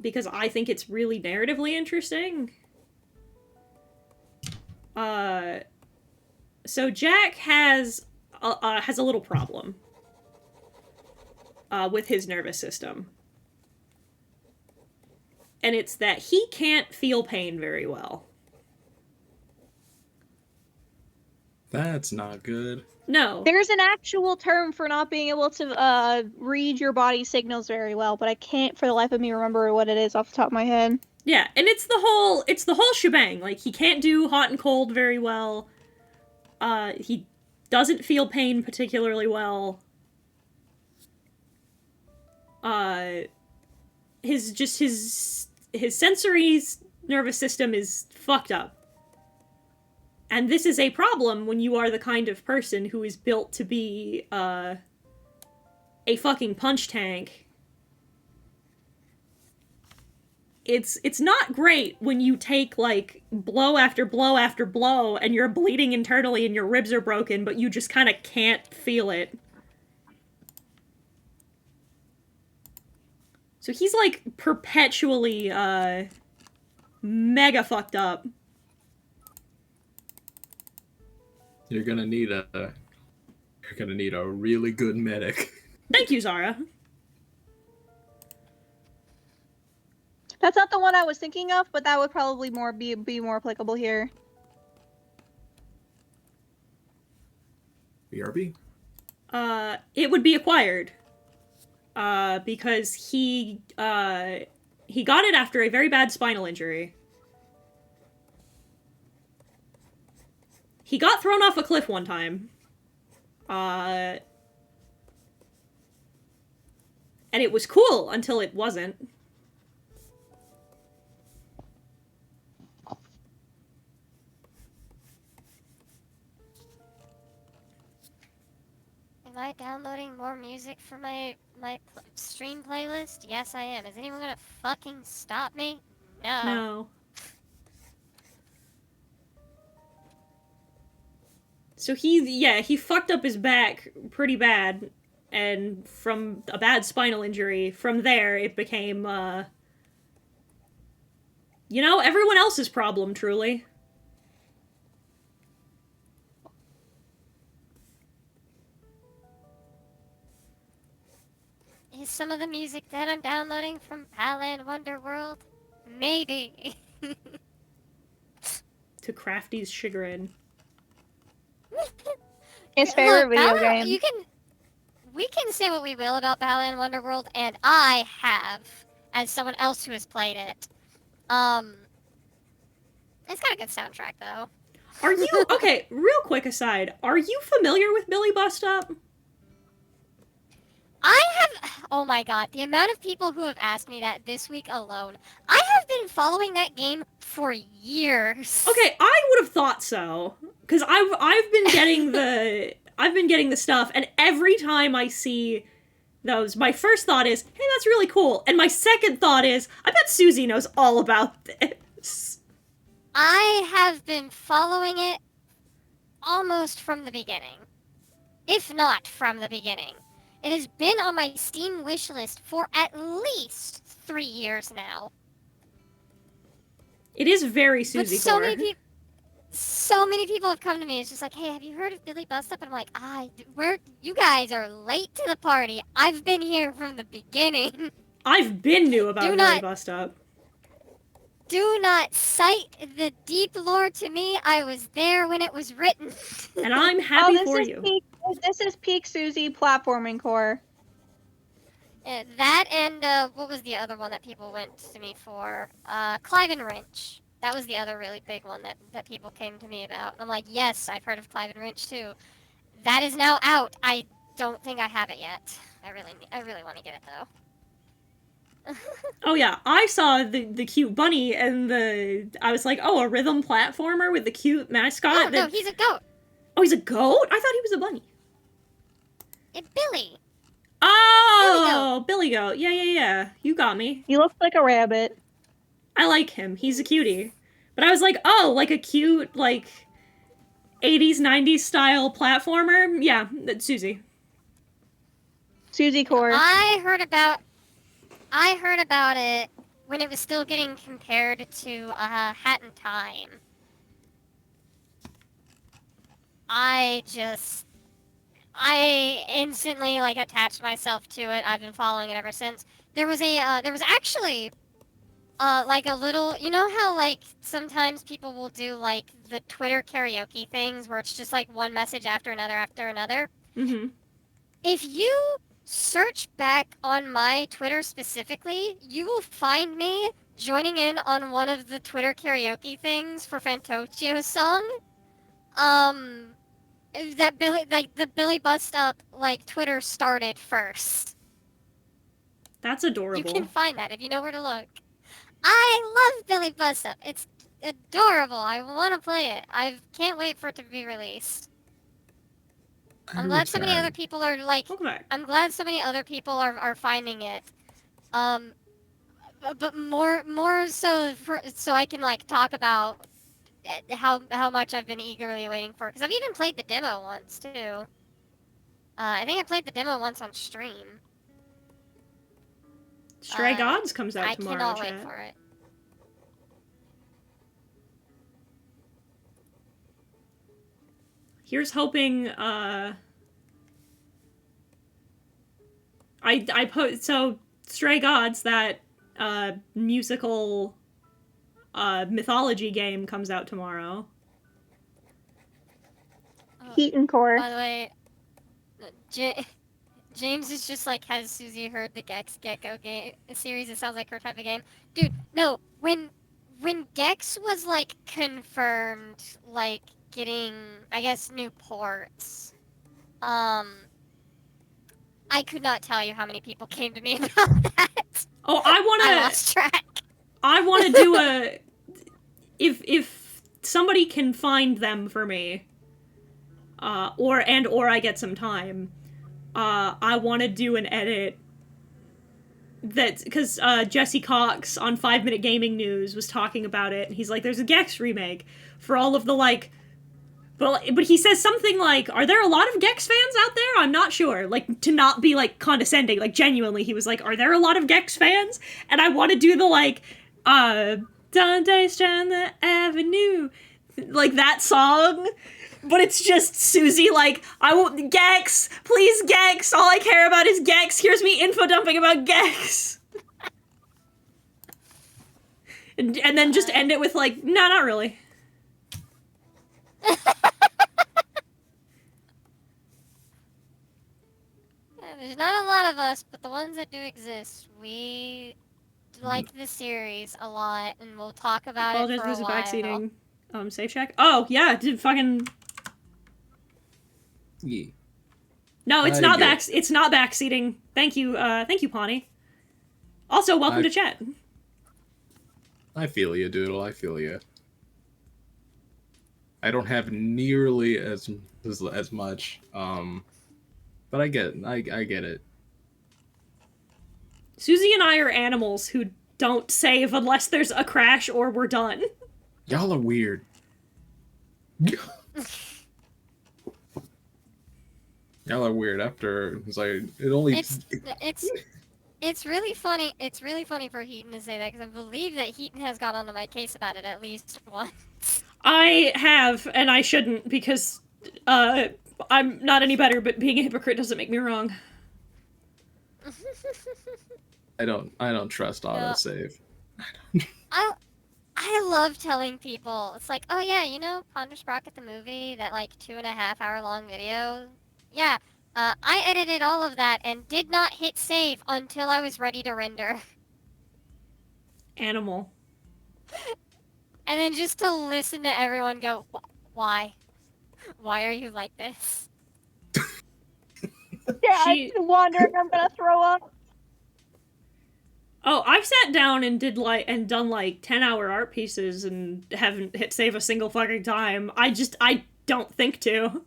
Speaker 1: Because I think it's really narratively interesting. So Jack has a little problem with his nervous system. And it's that he can't feel pain very well.
Speaker 4: That's not good.
Speaker 1: No.
Speaker 2: There's an actual term for not being able to read your body signals very well, but I can't for the life of me remember what it is off the top of my head.
Speaker 1: Yeah, and it's the whole shebang. Like, he can't do hot and cold very well. He doesn't feel pain particularly well. His sensory nervous system is fucked up. And this is a problem when you are the kind of person who is built to be, a fucking punch tank. It's not great when you take, like, blow after blow after blow and you're bleeding internally and your ribs are broken, but you just kind of can't feel it. So he's, like, perpetually, mega fucked up.
Speaker 4: You're gonna need a really good medic.
Speaker 1: Thank you, Zara.
Speaker 2: That's not the one I was thinking of, but that would probably be more applicable here.
Speaker 4: BRB?
Speaker 1: It would be acquired. Because he got it after a very bad spinal injury. He got thrown off a cliff one time. And it was cool until it wasn't.
Speaker 3: Am I downloading more music for my stream playlist? Yes, I am. Is anyone gonna fucking stop me? No.
Speaker 1: No. So he fucked up his back pretty bad, and from a bad spinal injury, from there it became, everyone else's problem, truly.
Speaker 3: Is some of the music that I'm downloading from Palan Wonderworld? Maybe.
Speaker 1: To Crafty's chagrin.
Speaker 2: His favorite
Speaker 3: Look,
Speaker 2: video
Speaker 3: Balan-
Speaker 2: game.
Speaker 3: We can say what we will about Balan Wonderworld, and I have, as someone else who has played it. It's got a good soundtrack, though.
Speaker 1: Are you, okay, real quick aside, are you familiar with Billy Bust Up?
Speaker 3: I have, oh my god, the amount of people who have asked me that this week alone. I have been following that game for years.
Speaker 1: Okay, I would have thought so, because I've been getting the stuff, and every time I see those, my first thought is, hey, that's really cool, and my second thought is, I bet Susie knows all about this.
Speaker 3: I have been following it almost from the beginning, if not from the beginning. It has been on my Steam wishlist for at least 3 years now.
Speaker 1: It is very Susie
Speaker 3: But so
Speaker 1: core.
Speaker 3: so many people have come to me. It's just like, hey, have you heard of Billy Bust Up? And I'm like, you guys are late to the party. I've been here from the beginning.
Speaker 1: I've been new about Billy Bust Up.
Speaker 3: Do not cite the deep lore to me. I was there when it was written.
Speaker 1: And I'm happy for
Speaker 2: this
Speaker 1: you.
Speaker 2: This is peak Susie platforming core.
Speaker 3: That and what was the other one that people went to me for? Clive and Wrench. That was the other really big one that people came to me about. And I'm like, yes, I've heard of Clive and Wrench too. That is now out. I don't think I have it yet. I really want to get it though.
Speaker 1: Oh yeah, I saw the cute bunny and I was like, oh, a rhythm platformer with the cute mascot.
Speaker 3: Oh, no, he's a goat.
Speaker 1: Oh, he's a goat? I thought he was a bunny.
Speaker 3: It's Billy.
Speaker 1: Oh, Billy Goat. Yeah. You got me.
Speaker 2: He looks like a rabbit.
Speaker 1: I like him. He's a cutie. But I was like, oh, like a cute, like, 80s, 90s style platformer? Yeah, that's Susie.
Speaker 2: Susie Core.
Speaker 3: I heard about it when it was still getting compared to Hat in Time. I instantly like attached myself to it. I've been following it ever since. There was actually like a little, you know how like sometimes people will do like the Twitter karaoke things where it's just like one message after another after another.
Speaker 1: Mm-hmm.
Speaker 3: If you search back on my Twitter specifically, you will find me joining in on one of the Twitter karaoke things for Fantocchio's song. That the Billy Bust Up like Twitter started first.
Speaker 1: That's
Speaker 3: You
Speaker 1: adorable.
Speaker 3: can find that if you know where to look. I love Billy Bust Up. It's adorable. I want to play it. I can't wait for it to be released. I'm glad so many other people are like.
Speaker 1: Welcome back.
Speaker 3: I'm glad so many other people are finding it. But more so so I can like talk about how much I've been eagerly waiting for. Because I've even played the demo once too. I think I played the demo once on stream.
Speaker 1: Stray Gods comes out
Speaker 3: I
Speaker 1: tomorrow,
Speaker 3: cannot
Speaker 1: chat.
Speaker 3: wait for it.
Speaker 1: Here's hoping, so Stray Gods, that, musical, mythology game comes out tomorrow.
Speaker 2: Heat and Core.
Speaker 3: By the way, James is just like, has Susie heard the Gex Gecko game series? It sounds like her type of game. Dude, no, when Gex was like confirmed, like getting, I guess, new ports, I could not tell you how many people came to me about that.
Speaker 1: Oh,
Speaker 3: I lost track.
Speaker 1: I wanna do a, if somebody can find them for me, or I get some time, I want to do an edit that, because Jesse Cox on 5 Minute Gaming News was talking about it, and he's like, there's a Gex remake for all of the, like, but he says something like, are there a lot of Gex fans out there? I'm not sure. Like, to not be, like, condescending, like, genuinely, he was like, are there a lot of Gex fans? And I want to do the, like, Dante's down the avenue, like, that song. But it's just Susie like, I won't, Gex, please Gex, all I care about is Gex, here's me info dumping about Gex. And then just end it with like, no, not really.
Speaker 3: There's not a lot of us, but the ones that do exist, we like the series a lot, and we'll talk about it for a while.
Speaker 1: Backseating. Safe check? Oh, yeah, dude, fucking...
Speaker 4: Yeah.
Speaker 1: No, it's not backseating. Thank you, Pawnee. Also, welcome to chat.
Speaker 4: I feel you, Doodle. I feel you. I don't have nearly as much, but I get it.
Speaker 1: Susie and I are animals who don't save unless there's a crash or we're done.
Speaker 4: Y'all are weird. Y'all are weird. After it's like it only.
Speaker 3: It's really funny. It's really funny for Heaton to say that because I believe that Heaton has got onto my case about it at least once.
Speaker 1: I have, and I shouldn't because I'm not any better. But being a hypocrite doesn't make me wrong.
Speaker 4: I don't trust autosave.
Speaker 3: I love telling people, it's like, oh yeah, you know Ponder Sprocket the movie, that like 2.5 hour long video? Yeah, I edited all of that and did not hit save until I was ready to render.
Speaker 1: Animal.
Speaker 3: And then just to listen to everyone go, why? Why are you like this?
Speaker 2: Yeah, I'm wondering I'm gonna throw up.
Speaker 1: Oh, I've sat down and done like 10-hour art pieces and haven't hit save a single fucking time. I don't think to.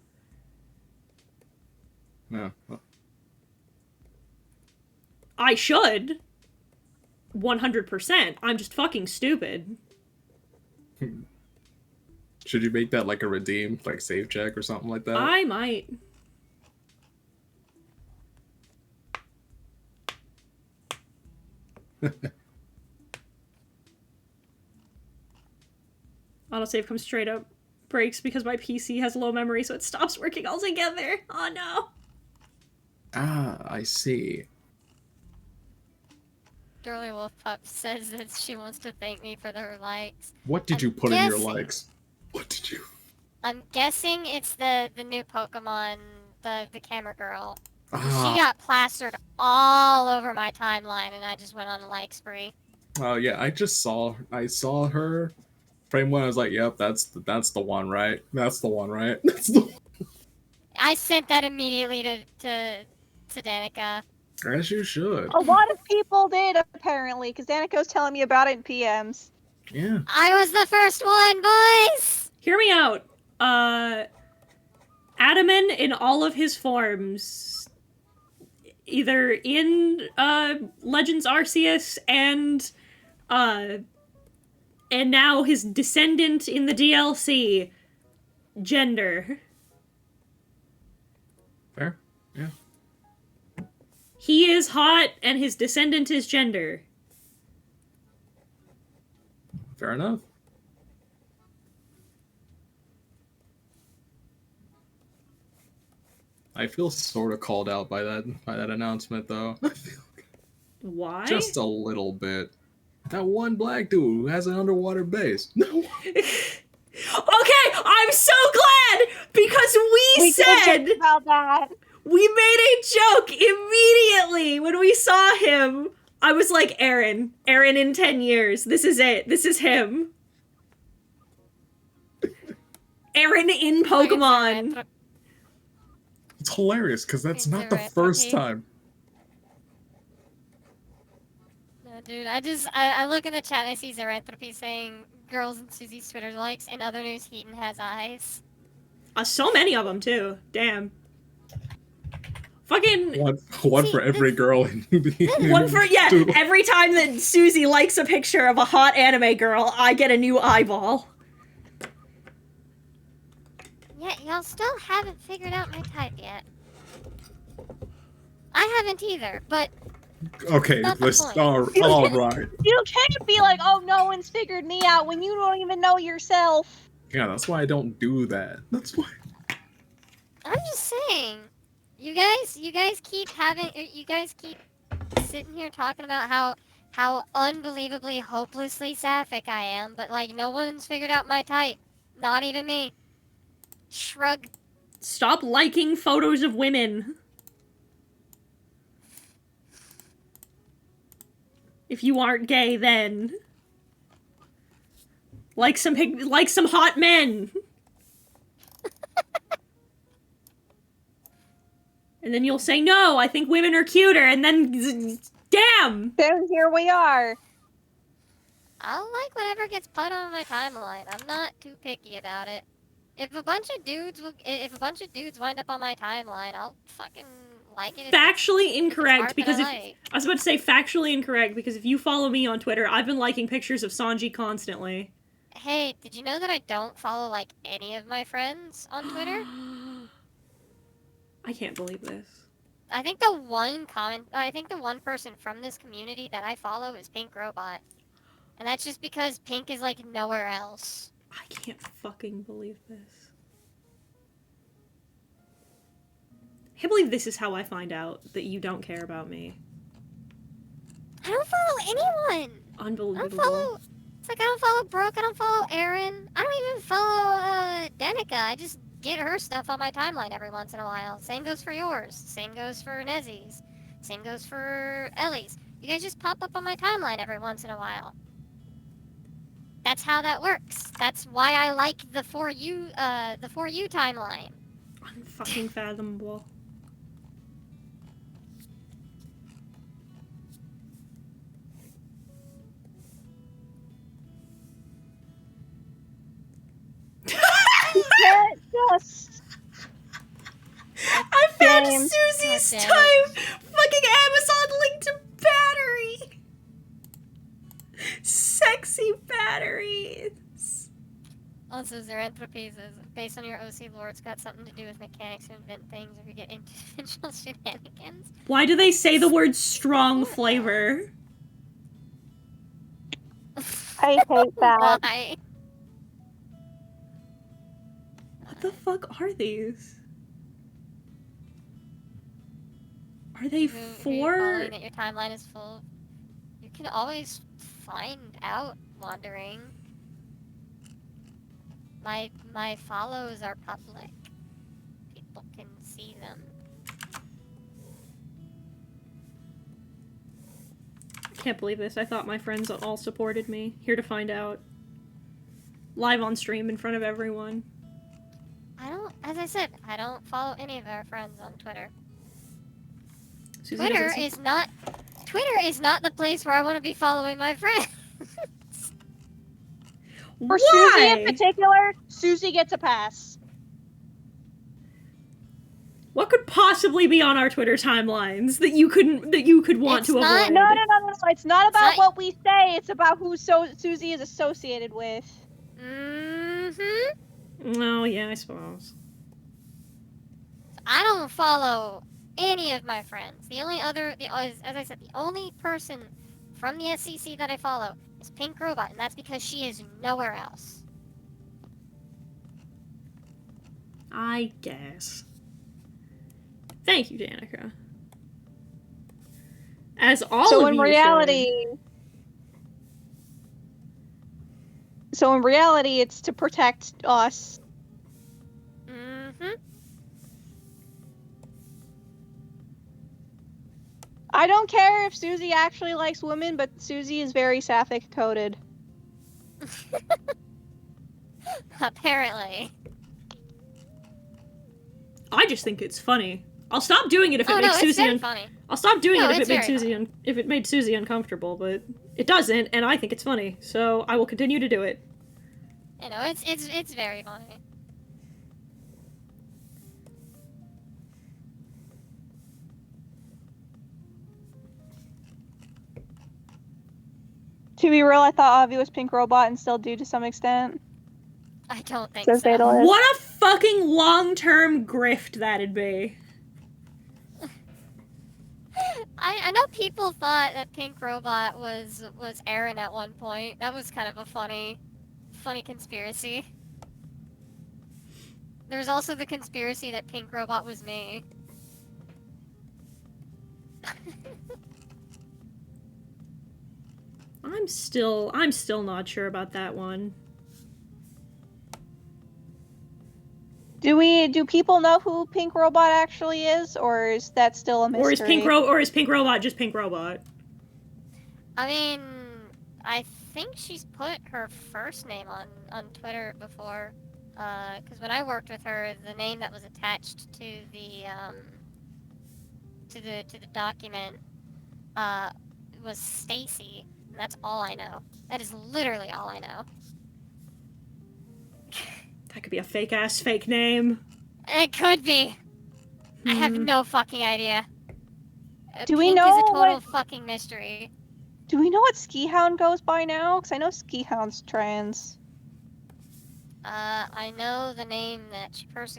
Speaker 4: No.
Speaker 1: I should. 100%. I'm just fucking stupid.
Speaker 4: Should you make that like a redeem, like save check or something like that?
Speaker 1: I might. Autosave comes straight up breaks because my PC has low memory, so it stops working altogether. Oh no.
Speaker 4: Ah, I see.
Speaker 3: Girly Wolf Pup says that she wants to thank me for her likes.
Speaker 4: What did
Speaker 3: I'm
Speaker 4: you put in your
Speaker 3: guessing-
Speaker 4: likes? What did you?
Speaker 3: I'm guessing it's the new Pokemon, the camera girl. She
Speaker 4: Ah,
Speaker 3: got plastered all over my timeline, and I just went on a like spree.
Speaker 4: oh yeah, I saw her. Frame one, I was like, yep, that's the one, right? That's the one, right? That's the one.
Speaker 3: I sent that immediately to Danica.
Speaker 4: As you should.
Speaker 2: A lot of people did, apparently, because Danica was telling me about it in PMs.
Speaker 4: Yeah.
Speaker 3: I was the first one, boys!
Speaker 1: Hear me out. Adaman in all of his forms, either in Legends Arceus and now his descendant in the DLC. Gender.
Speaker 4: Fair. Yeah.
Speaker 1: He is hot and his descendant is gender.
Speaker 4: Fair enough. I feel sort of called out by that announcement though.
Speaker 1: Why?
Speaker 4: Just a little bit. That one black dude who has an underwater base. No.
Speaker 1: Okay, I'm so glad because we
Speaker 2: did
Speaker 1: said
Speaker 2: joke about that.
Speaker 1: we made a joke immediately when we saw him. I was like, Aaron in 10 years. This is it. This is him. Aaron in Pokemon.
Speaker 4: It's hilarious because that's
Speaker 3: Is
Speaker 4: not
Speaker 3: it
Speaker 4: the
Speaker 3: right,
Speaker 4: first
Speaker 3: Bucky?
Speaker 4: time.
Speaker 3: No, dude, I look in the chat and I see Zeranthropy saying girls in Susie's Twitter likes. In other news, Heaton has eyes.
Speaker 1: So many of them too. Damn. Fucking
Speaker 4: One for every girl in
Speaker 1: one for
Speaker 4: Dude.
Speaker 1: every time that Susie likes a picture of a hot anime girl, I get a new eyeball.
Speaker 3: Yeah, y'all still haven't figured out my type yet. I haven't either, but
Speaker 4: Okay,
Speaker 3: Not the
Speaker 4: let's
Speaker 3: point.
Speaker 4: all right.
Speaker 2: You can't be like, oh, no one's figured me out when you don't even know yourself.
Speaker 4: Yeah, that's why I don't do that. That's why.
Speaker 3: I'm just saying. You guys keep sitting here talking about how unbelievably hopelessly sapphic I am, but like no one's figured out my type. Not even me. Shrug.
Speaker 1: Stop liking photos of women. If you aren't gay, then like some hot men. And then you'll say, no, I think women are cuter, and then, damn!
Speaker 2: Then here we are.
Speaker 3: I'll like whatever gets put on my timeline. I'm not too picky about it. If a bunch of dudes wind up on my timeline, I'll fucking like it.
Speaker 1: Factually
Speaker 3: It's
Speaker 1: incorrect,
Speaker 3: art
Speaker 1: because
Speaker 3: that
Speaker 1: if,
Speaker 3: I like.
Speaker 1: I was about to say factually incorrect, because if you follow me on Twitter, I've been liking pictures of Sanji constantly.
Speaker 3: Hey, did you know that I don't follow like any of my friends on Twitter?
Speaker 1: I can't believe this.
Speaker 3: I think the one person from this community that I follow is Pink Robot. And that's just because Pink is like nowhere else.
Speaker 1: I can't fucking believe this. I can't believe this is how I find out that you don't care about me.
Speaker 3: I don't follow anyone. I
Speaker 1: Unbelievable.
Speaker 3: don't follow. It's like I don't follow Brooke. I don't follow Aaron. I don't even follow Danica. I just get her stuff on my timeline every once in a while. Same goes for yours. Same goes for Nezzy's. Same goes for Ellie's. You guys just pop up on my timeline every once in a while. That's how that works. That's why I like the For You timeline.
Speaker 1: Unfucking fathomable.
Speaker 2: Can't just.
Speaker 1: I found
Speaker 2: James.
Speaker 1: Susie's
Speaker 3: God damn
Speaker 1: time fucking Amazon linked to battery. Sexy batteries.
Speaker 3: Also, Xeranthropy says, based on your OC lore, it's got something to do with mechanics to invent things if you get individual shenanigans.
Speaker 1: Why do they say the word strong flavor?
Speaker 2: I hate that.
Speaker 3: Why?
Speaker 1: What the fuck are these? Are they
Speaker 3: Who you
Speaker 1: for...
Speaker 3: following that your timeline is full? You can always find out wandering. My follows are public. People can see them.
Speaker 1: I can't believe this. I thought my friends all supported me. Here to find out. Live on stream in front of everyone.
Speaker 3: As I said, I don't follow any of our friends on Twitter.
Speaker 1: Susie
Speaker 3: Twitter
Speaker 1: doesn't-
Speaker 3: is not the place where I want to be following my friends.
Speaker 2: For Susie in
Speaker 1: Why?
Speaker 2: particular, Susie gets a pass.
Speaker 1: What could possibly be on our Twitter timelines that you could want
Speaker 3: It's
Speaker 1: to
Speaker 3: not-
Speaker 1: avoid?
Speaker 2: No. It's not about
Speaker 3: not-
Speaker 2: what we say. It's about who Susie is associated with.
Speaker 3: Mm-hmm.
Speaker 1: Oh, yeah, I suppose.
Speaker 3: I don't follow any of my friends. As I said, the only person from the SCC that I follow is Pink Robot, and that's because she is nowhere else.
Speaker 1: I guess. Thank you, Danica. As all
Speaker 2: So
Speaker 1: of
Speaker 2: in
Speaker 1: you
Speaker 2: reality, it's to protect us.
Speaker 3: Mm-hmm.
Speaker 2: I don't care if Susie actually likes women, but Susie is very sapphic coded.
Speaker 3: Apparently.
Speaker 1: I just think it's funny. I'll stop doing it if it
Speaker 3: Oh no,
Speaker 1: makes
Speaker 3: it's
Speaker 1: Susie
Speaker 3: very funny.
Speaker 1: I'll stop doing
Speaker 3: No,
Speaker 1: it if
Speaker 3: it's
Speaker 1: it made
Speaker 3: very
Speaker 1: Susie if it made Susie uncomfortable, but it doesn't, and I think it's funny, so I will continue to do it.
Speaker 3: You know, it's very funny.
Speaker 2: To be real, I thought Avi was Pink Robot and still do to some extent.
Speaker 3: I don't think
Speaker 2: Says
Speaker 3: so.
Speaker 2: Daedalus.
Speaker 1: What a fucking long-term grift that'd be.
Speaker 3: I know people thought that Pink Robot was Aaron at one point. That was kind of a funny conspiracy. There's also the conspiracy that Pink Robot was me.
Speaker 1: I'm still not sure about that one.
Speaker 2: Do people know who Pink Robot actually is, or is that still a mystery?
Speaker 1: Or is Pink Robot just Pink Robot?
Speaker 3: I mean, I think she's put her first name on Twitter before. Because when I worked with her, the name that was attached to the document was Stacy. And that's all I know. That is literally all I know.
Speaker 1: That could be a fake name.
Speaker 3: It could be. I have no fucking idea.
Speaker 2: Do we
Speaker 3: Pink
Speaker 2: know
Speaker 3: is a total
Speaker 2: what-
Speaker 3: fucking mystery.
Speaker 2: Do we know what Ski Hound goes by now? Because I know Ski Hound's trans.
Speaker 3: I know the name that she prefers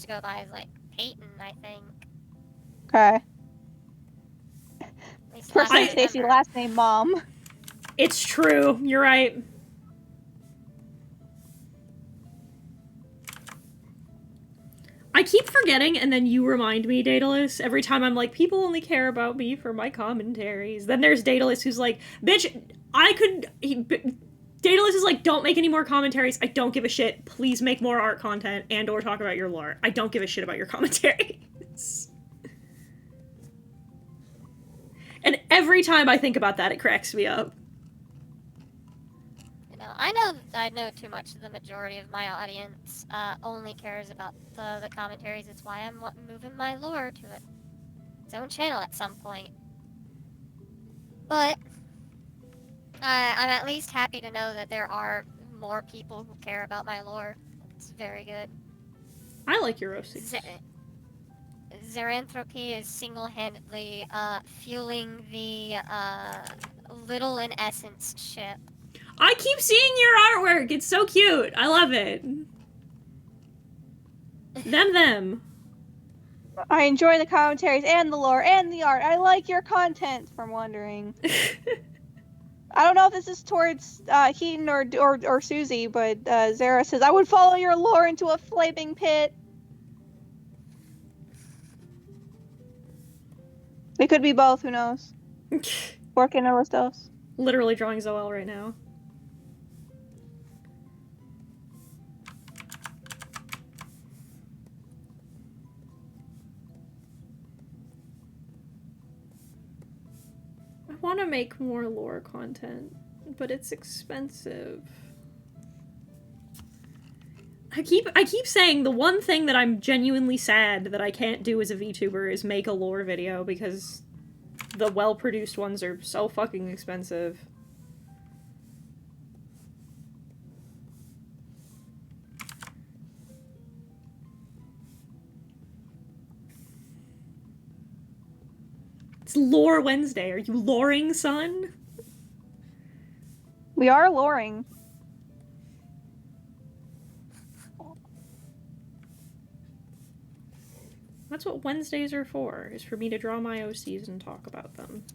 Speaker 3: to go by is like Peyton, I think.
Speaker 2: Okay.
Speaker 3: At least
Speaker 2: First
Speaker 3: last I
Speaker 2: name Stacy,
Speaker 3: remember.
Speaker 2: last name Mom.
Speaker 1: It's true. You're right. I keep forgetting, and then you remind me, Daedalus, every time I'm like, people only care about me for my commentaries. Then there's Daedalus who's like, bitch, Daedalus is like, don't make any more commentaries. I don't give a shit. Please make more art content and or talk about your lore. I don't give a shit about your commentaries. And every time I think about that, it cracks me up.
Speaker 3: You know, I know too much. The majority of my audience only cares about the commentaries. It's why I'm moving my lore to its own channel at some point. But I'm at least happy to know that there are more people who care about my lore. It's very good.
Speaker 1: I like your roasting.
Speaker 3: Xeranthropy is single-handedly fueling the Little in Essence ship.
Speaker 1: I keep seeing your artwork. It's so cute. I love it. Them.
Speaker 2: I enjoy the commentaries and the lore and the art. I like your content, from wondering. I don't know if this is towards Heaton or Susie, but Zara says, I would follow your lore into a flaming pit. It could be both, who knows? Working on stuff.
Speaker 1: Literally drawing Zoel right now. I want to make more lore content, but it's expensive. I keep saying the one thing that I'm genuinely sad that I can't do as a VTuber is make a lore video, because the well-produced ones are so fucking expensive. It's Lore Wednesday. Are you loring, son?
Speaker 2: We are loring.
Speaker 1: That's what Wednesdays are for, is for me to draw my OCs and talk about them.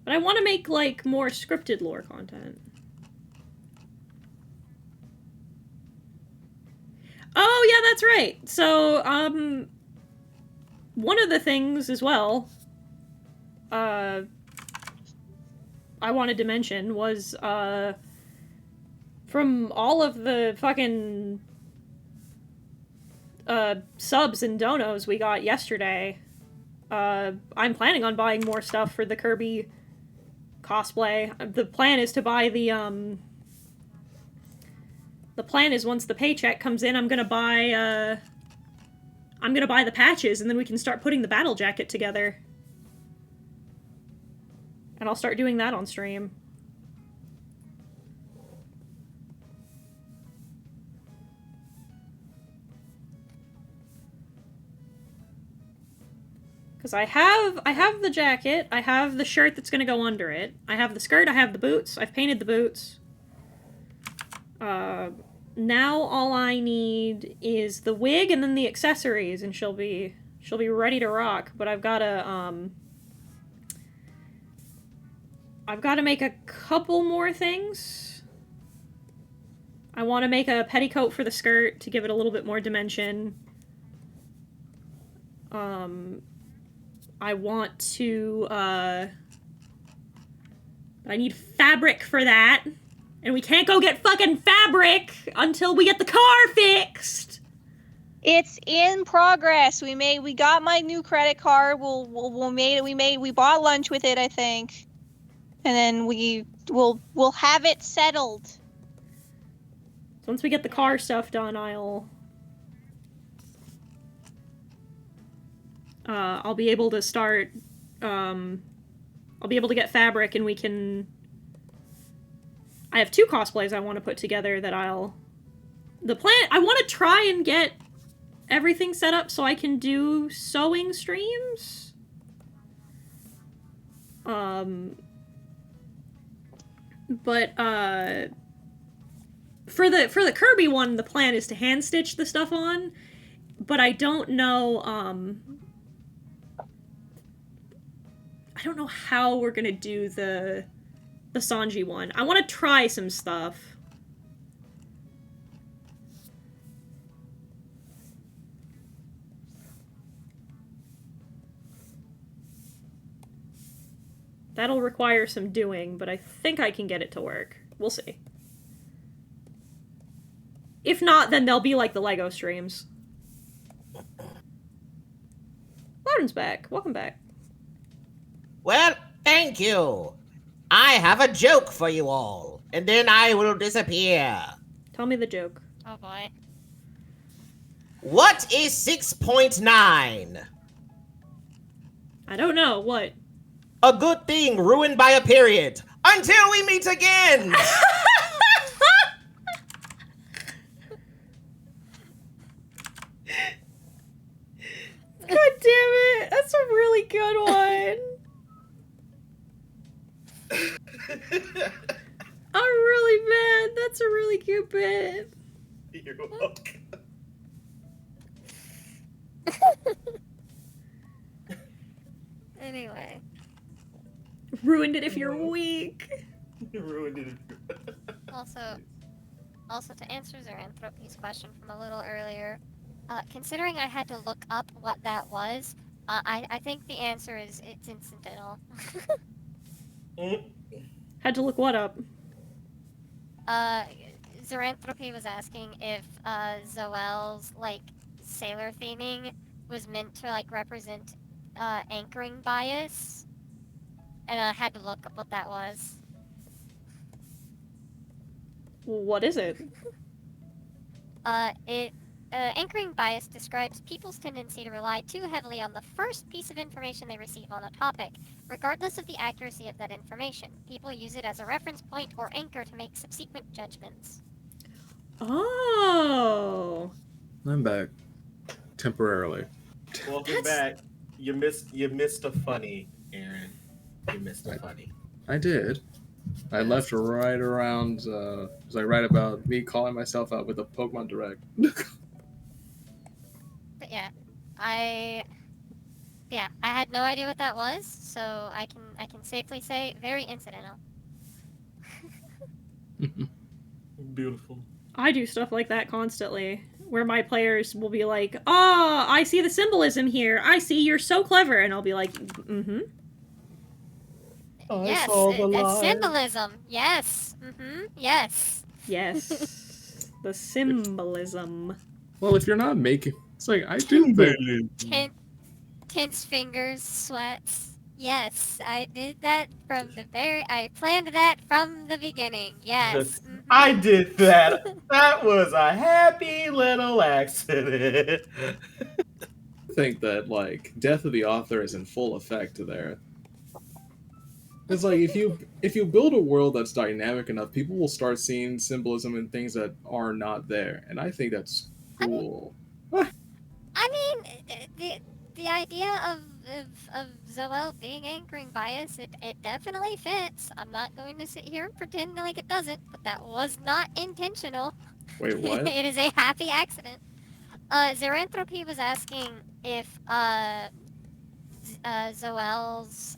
Speaker 1: But I want to make, like, more scripted lore content. Oh, yeah, that's right. So, one of the things as well, I wanted to mention was, from all of the fucking subs and donos we got yesterday, I'm planning on buying more stuff for the Kirby cosplay. The plan is to buy the plan is once the paycheck comes in, I'm gonna buy the patches, and then we can start putting the battle jacket together. And I'll start doing that on stream. Because I have the jacket, I have the shirt that's gonna go under it, I have the skirt, I have the boots, I've painted the boots. Now all I need is the wig and then the accessories, and she'll be ready to rock. But I've gotta make a couple more things. I want to make a petticoat for the skirt to give it a little bit more dimension. I want to, I need fabric for that. And we can't go get fucking fabric until we get the car fixed.
Speaker 2: It's in progress. We got my new credit card. We bought lunch with it, I think. And then we'll have it settled.
Speaker 1: So once we get the car stuff done, I'll be able to start, I'll be able to get fabric, and we can... I have 2 cosplays I want to put together that I want to try and get everything set up so I can do sewing streams. But, for the Kirby one, the plan is to hand stitch the stuff on, but I don't know, I don't know how we're gonna do the Sanji one. I want to try some stuff. That'll require some doing, but I think I can get it to work. We'll see. If not, then they'll be like the Lego streams. Loudon's back. Welcome back.
Speaker 6: Well, thank you. I have a joke for you all, and then I will disappear.
Speaker 1: Tell me the joke.
Speaker 3: Oh boy.
Speaker 6: What is 6.9?
Speaker 1: I don't know. What?
Speaker 6: A good thing ruined by a period. Until we meet again!
Speaker 1: God damn it. That's a really good one. stupid.
Speaker 7: You're welcome.
Speaker 3: Anyway.
Speaker 1: Ruined it if you're weak.
Speaker 7: You ruined it.
Speaker 3: Also to answer Zoranthropy's question from a little earlier, considering I had to look up what that was, I think the answer is it's incidental.
Speaker 1: Had to look what up?
Speaker 3: Zoranthropy was asking if Zoel's like sailor theming was meant to like represent anchoring bias, and I had to look up what that was.
Speaker 1: What is it?
Speaker 3: Anchoring bias describes people's tendency to rely too heavily on the first piece of information they receive on a topic, regardless of the accuracy of that information. People use it as a reference point or anchor to make subsequent judgments.
Speaker 1: Oh.
Speaker 4: I'm back. Temporarily.
Speaker 7: Welcome back. You missed a funny, Aaron. You missed a funny.
Speaker 4: I did. I left right around, was I right about me calling myself out with a Pokemon Direct?
Speaker 3: But yeah, I had no idea what that was, so I can safely say very incidental.
Speaker 7: Beautiful.
Speaker 1: I do stuff like that constantly, where my players will be like, "Oh, I see the symbolism here. I see you're so clever," and I'll be like, "Mm-hmm."
Speaker 3: Yes, it's symbolism. Yes. Yes.
Speaker 1: Yes. The symbolism.
Speaker 4: Well, if you're not making... It's like, I do think...
Speaker 3: Tense fingers, sweats. Yes, I did that I planned that from the beginning. Yes.
Speaker 7: I did that. That was a happy little accident.
Speaker 4: I think that, like, death of the author is in full effect there. It's like, if you build a world that's dynamic enough, people will start seeing symbolism in things that are not there, and I think that's cool.
Speaker 3: I mean, the idea of Zoel being anchoring bias, it definitely fits. I'm not going to sit here and pretend like it doesn't, but that was not intentional.
Speaker 4: Wait, what?
Speaker 3: It is a happy accident. Zoranthropy was asking if Zoel's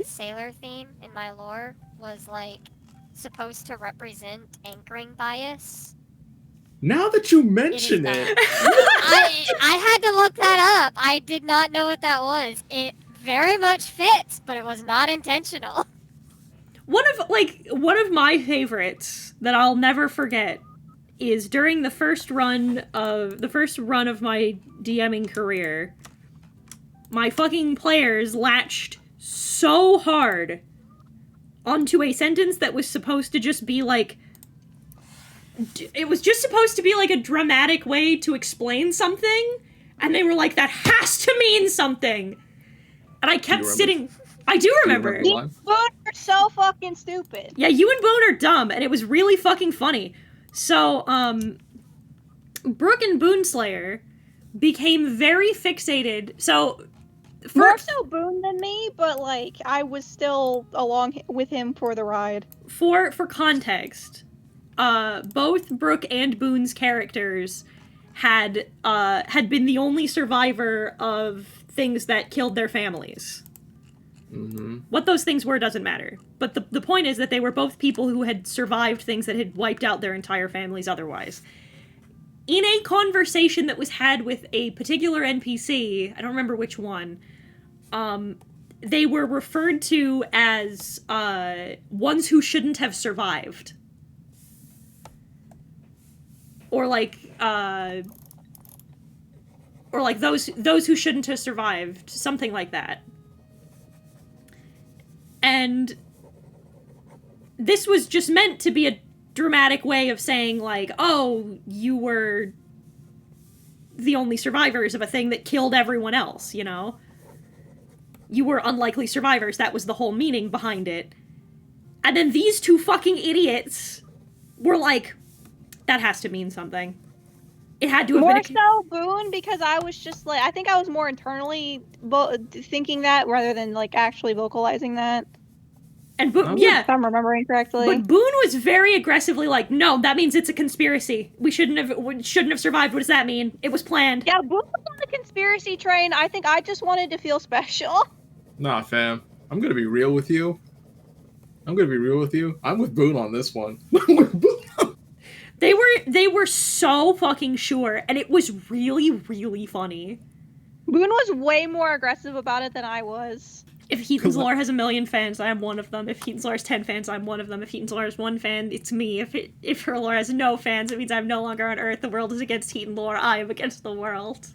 Speaker 3: sailor theme in my lore was like supposed to represent anchoring bias.
Speaker 4: Now that you mention it,
Speaker 3: I had to look that up. I did not know what that was. It very much fits, but it was not intentional.
Speaker 1: One of my favorites that I'll never forget is during the first run of my DMing career. My fucking players latched so hard onto a sentence that was supposed to just be like... It was just supposed to be like a dramatic way to explain something, and they were like, that has to mean something! And I kept sitting... I do remember.
Speaker 2: You and Boone are so fucking stupid.
Speaker 1: Yeah, you and Boone are dumb, and it was really fucking funny. So, Brooke and Boonslayer became very fixated. So...
Speaker 2: More so Boone than me, but like I was still along with him for the ride.
Speaker 1: For context, both Brooke and Boone's characters had been the only survivor of things that killed their families.
Speaker 4: Mm-hmm.
Speaker 1: What those things were doesn't matter. But the point is that they were both people who had survived things that had wiped out their entire families otherwise. In a conversation that was had with a particular NPC, I don't remember which one, they were referred to as ones who shouldn't have survived. Or like those who shouldn't have survived, something like that. And this was just meant to be a dramatic way of saying, like, oh, you were the only survivors of a thing that killed everyone else, you know? You were unlikely survivors. That was the whole meaning behind it. And then these two fucking idiots were like, that has to mean something. It had to have
Speaker 2: more
Speaker 1: been
Speaker 2: so Boone, because I was just like, I think I was more internally thinking that rather than like actually vocalizing that.
Speaker 1: And Boone,
Speaker 4: I'm
Speaker 1: yeah,
Speaker 2: If I'm remembering correctly.
Speaker 1: but Boone was very aggressively like, no, that means it's a conspiracy. We shouldn't have survived. What does that mean? It was planned.
Speaker 2: Yeah, Boone was on the conspiracy train. I think I just wanted to feel special.
Speaker 4: Nah, fam. I'm gonna be real with you. I'm with Boone on this one.
Speaker 1: They were so fucking sure, and it was really, really funny.
Speaker 2: Boone was way more aggressive about it than I was.
Speaker 1: If Heaton's lore has 1 million fans, I am one of them. If Heaton's lore has 10 fans, I'm one of them. If Heaton's lore has 1 fan, it's me. If her lore has no fans, it means I'm no longer on Earth. The world is against Heaton lore. I am against the world.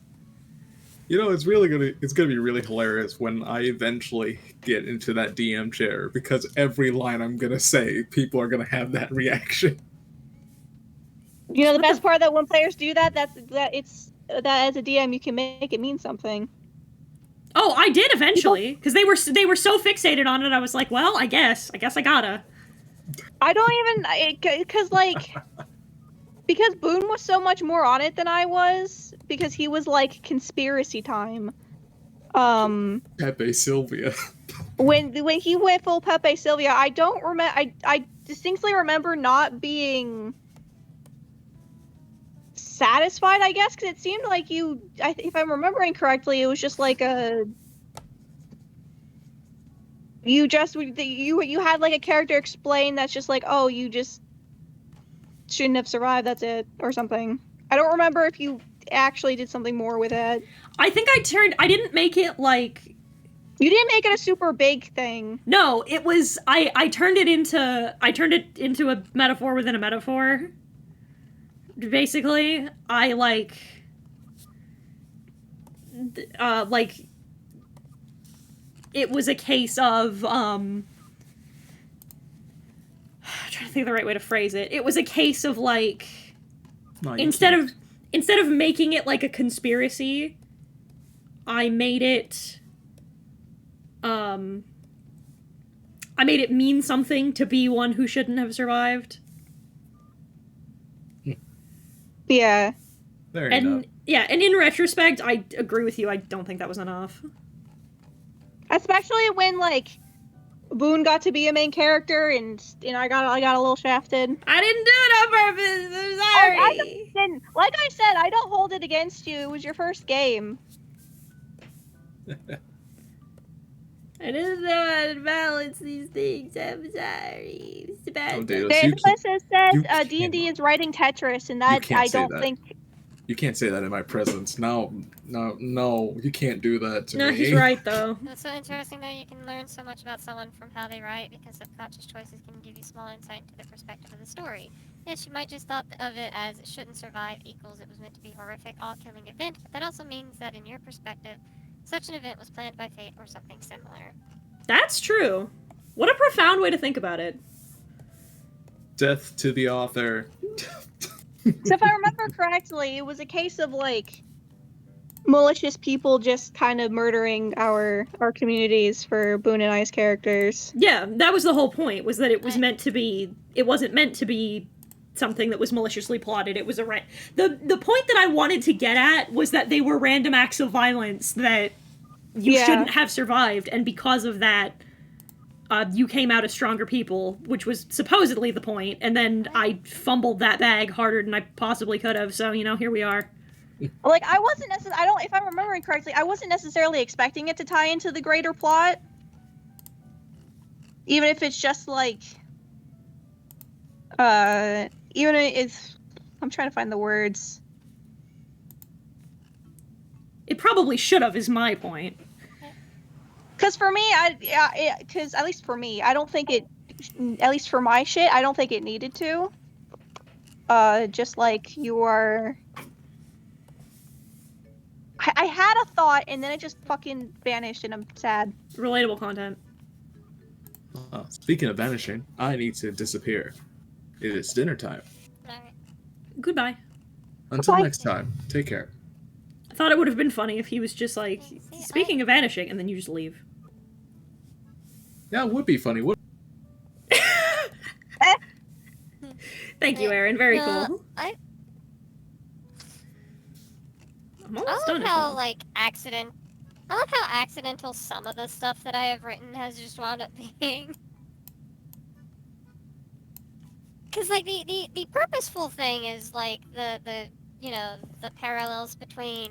Speaker 4: You know, it's gonna be really hilarious when I eventually get into that DM chair, because every line I'm gonna say, people are gonna have that reaction.
Speaker 2: You know, the best part that when players do that, that as a DM you can make it mean something.
Speaker 1: Oh, I did eventually, because they were so fixated on it. I was like, well, I guess I gotta.
Speaker 2: I don't even because Boone was so much more on it than I was, because he was like conspiracy time.
Speaker 4: Pepe Sylvia.
Speaker 2: When he went full Pepe Sylvia, I don't remember. I distinctly remember not being satisfied, I guess, because it seemed like if I'm remembering correctly, it was just like you had like a character explain that's just like, oh, you just shouldn't have survived, that's it, or something. I don't remember if you actually did something more with it.
Speaker 1: I think I didn't make it like...
Speaker 2: You didn't make it a super big thing.
Speaker 1: No, it was, I turned it into a metaphor within a metaphor. Basically, I like it was a case of I'm trying to think of the right way to phrase it. It was a case of like,
Speaker 4: No,
Speaker 1: instead of making it like a conspiracy, I made it mean something to be one who shouldn't have survived.
Speaker 2: Yeah.
Speaker 4: There you go.
Speaker 1: Yeah, and in retrospect, I agree with you. I don't think that was enough.
Speaker 2: Especially when like Boone got to be a main character, and I got a little shafted.
Speaker 1: I didn't do it on purpose. I'm sorry.
Speaker 2: I didn't. Like I said, I don't hold it against you. It was your first game.
Speaker 1: I didn't know how to balance these things. I'm sorry. It's a bad
Speaker 4: Oh,
Speaker 1: thing.
Speaker 4: dude.
Speaker 2: Davis
Speaker 4: you
Speaker 2: says D&D is writing Tetris, and that
Speaker 4: can't
Speaker 2: I
Speaker 4: say
Speaker 2: don't
Speaker 4: that.
Speaker 2: think.
Speaker 4: You can't say that in my presence. No, you can't do that to
Speaker 1: No,
Speaker 4: me.
Speaker 1: he's right, though.
Speaker 3: That's so interesting that you can learn so much about someone from how they write, because subconscious choices can give you small insight into the perspective of the story. Yes, you might just thought of it as it shouldn't survive equals it was meant to be a horrific, all-killing event, but that also means that in your perspective, such an event was planned by fate or something similar.
Speaker 1: That's true. What a profound way to think about it.
Speaker 4: Death to the author.
Speaker 2: So if I remember correctly, it was a case of like malicious people just kind of murdering our communities for Boone and I's characters.
Speaker 1: Yeah, that was the whole point, was that it was meant to be... It wasn't meant to be something that was maliciously plotted. It was the point that I wanted to get at was that they were random acts of violence that you shouldn't have survived, and because of that, you came out as stronger people, which was supposedly the point, and then I fumbled that bag harder than I possibly could have, so, here we are.
Speaker 2: Like, I wasn't necessarily, if I'm remembering correctly, I wasn't necessarily expecting it to tie into the greater plot. Even if it's just like, even if, I'm trying to find the words.
Speaker 1: It probably should have, is my point.
Speaker 2: Because for me, because at least for me, I don't think it, at least for my shit, I don't think it needed to. Just like you are... I had a thought, and then it just fucking vanished, and I'm sad.
Speaker 1: Relatable content.
Speaker 4: Speaking of vanishing, I need to disappear. It is dinner time.
Speaker 3: Alright.
Speaker 1: Goodbye.
Speaker 4: Until
Speaker 2: Goodbye.
Speaker 4: next time, take care.
Speaker 1: I thought it would have been funny if he was just like, speaking of vanishing, and then you just leave.
Speaker 4: Yeah, it would be funny.
Speaker 1: Thank you, Aaron. Very
Speaker 3: No,
Speaker 1: cool.
Speaker 3: I
Speaker 1: I'm almost done.
Speaker 3: love how, I love how accidental some of the stuff that I have written has just wound up being. Because, like, the purposeful thing is, like, the parallels between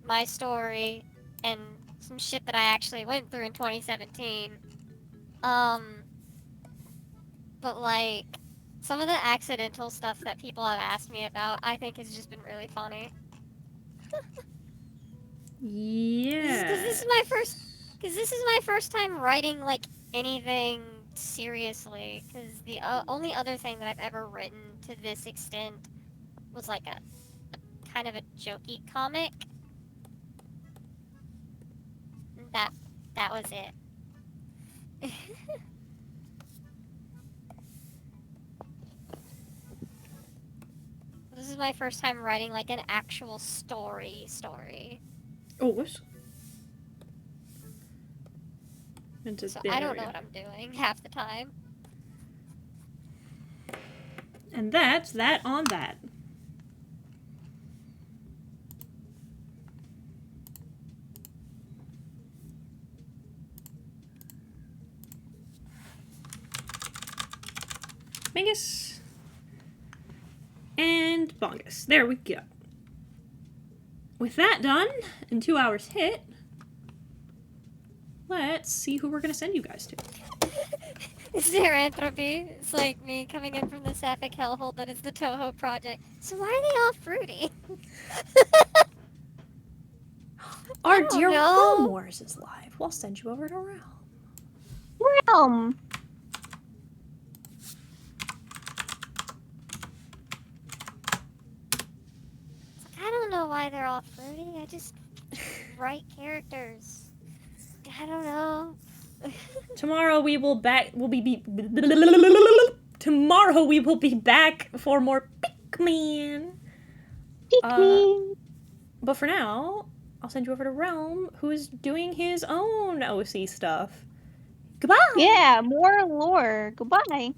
Speaker 3: my story and some shit that I actually went through in 2017. But, like, some of the accidental stuff that people have asked me about, I think has just been really funny.
Speaker 1: Yeah.
Speaker 3: Because this is my first time writing, like, anything seriously. Because the only other thing that I've ever written to this extent was, like, a kind of a jokey comic. That was it. This is my first time writing, like, an actual story.
Speaker 1: Oh, whoops.
Speaker 3: So I don't know what I'm doing half the time.
Speaker 1: And that's that on that. Mingus. And Bongus. There we go. With that done, and 2 hours hit, let's see who we're going to send you guys to.
Speaker 3: It's Xeranthropy. It's like me coming in from the Sapphic hellhole that is the Toho project. So why are they all fruity?
Speaker 1: Our
Speaker 3: don't
Speaker 1: dear
Speaker 3: know.
Speaker 1: Realm Wars is live. We'll send you over to Realm.
Speaker 2: Realm.
Speaker 3: I don't know why they're all fruity. I just write characters. I don't know.
Speaker 1: Tomorrow we will Tomorrow we will be back for more Pikmin.
Speaker 2: Pick me.
Speaker 1: But for now, I'll send you over to Realm, who is doing his own OC stuff. Goodbye.
Speaker 2: Yeah, more lore. Goodbye.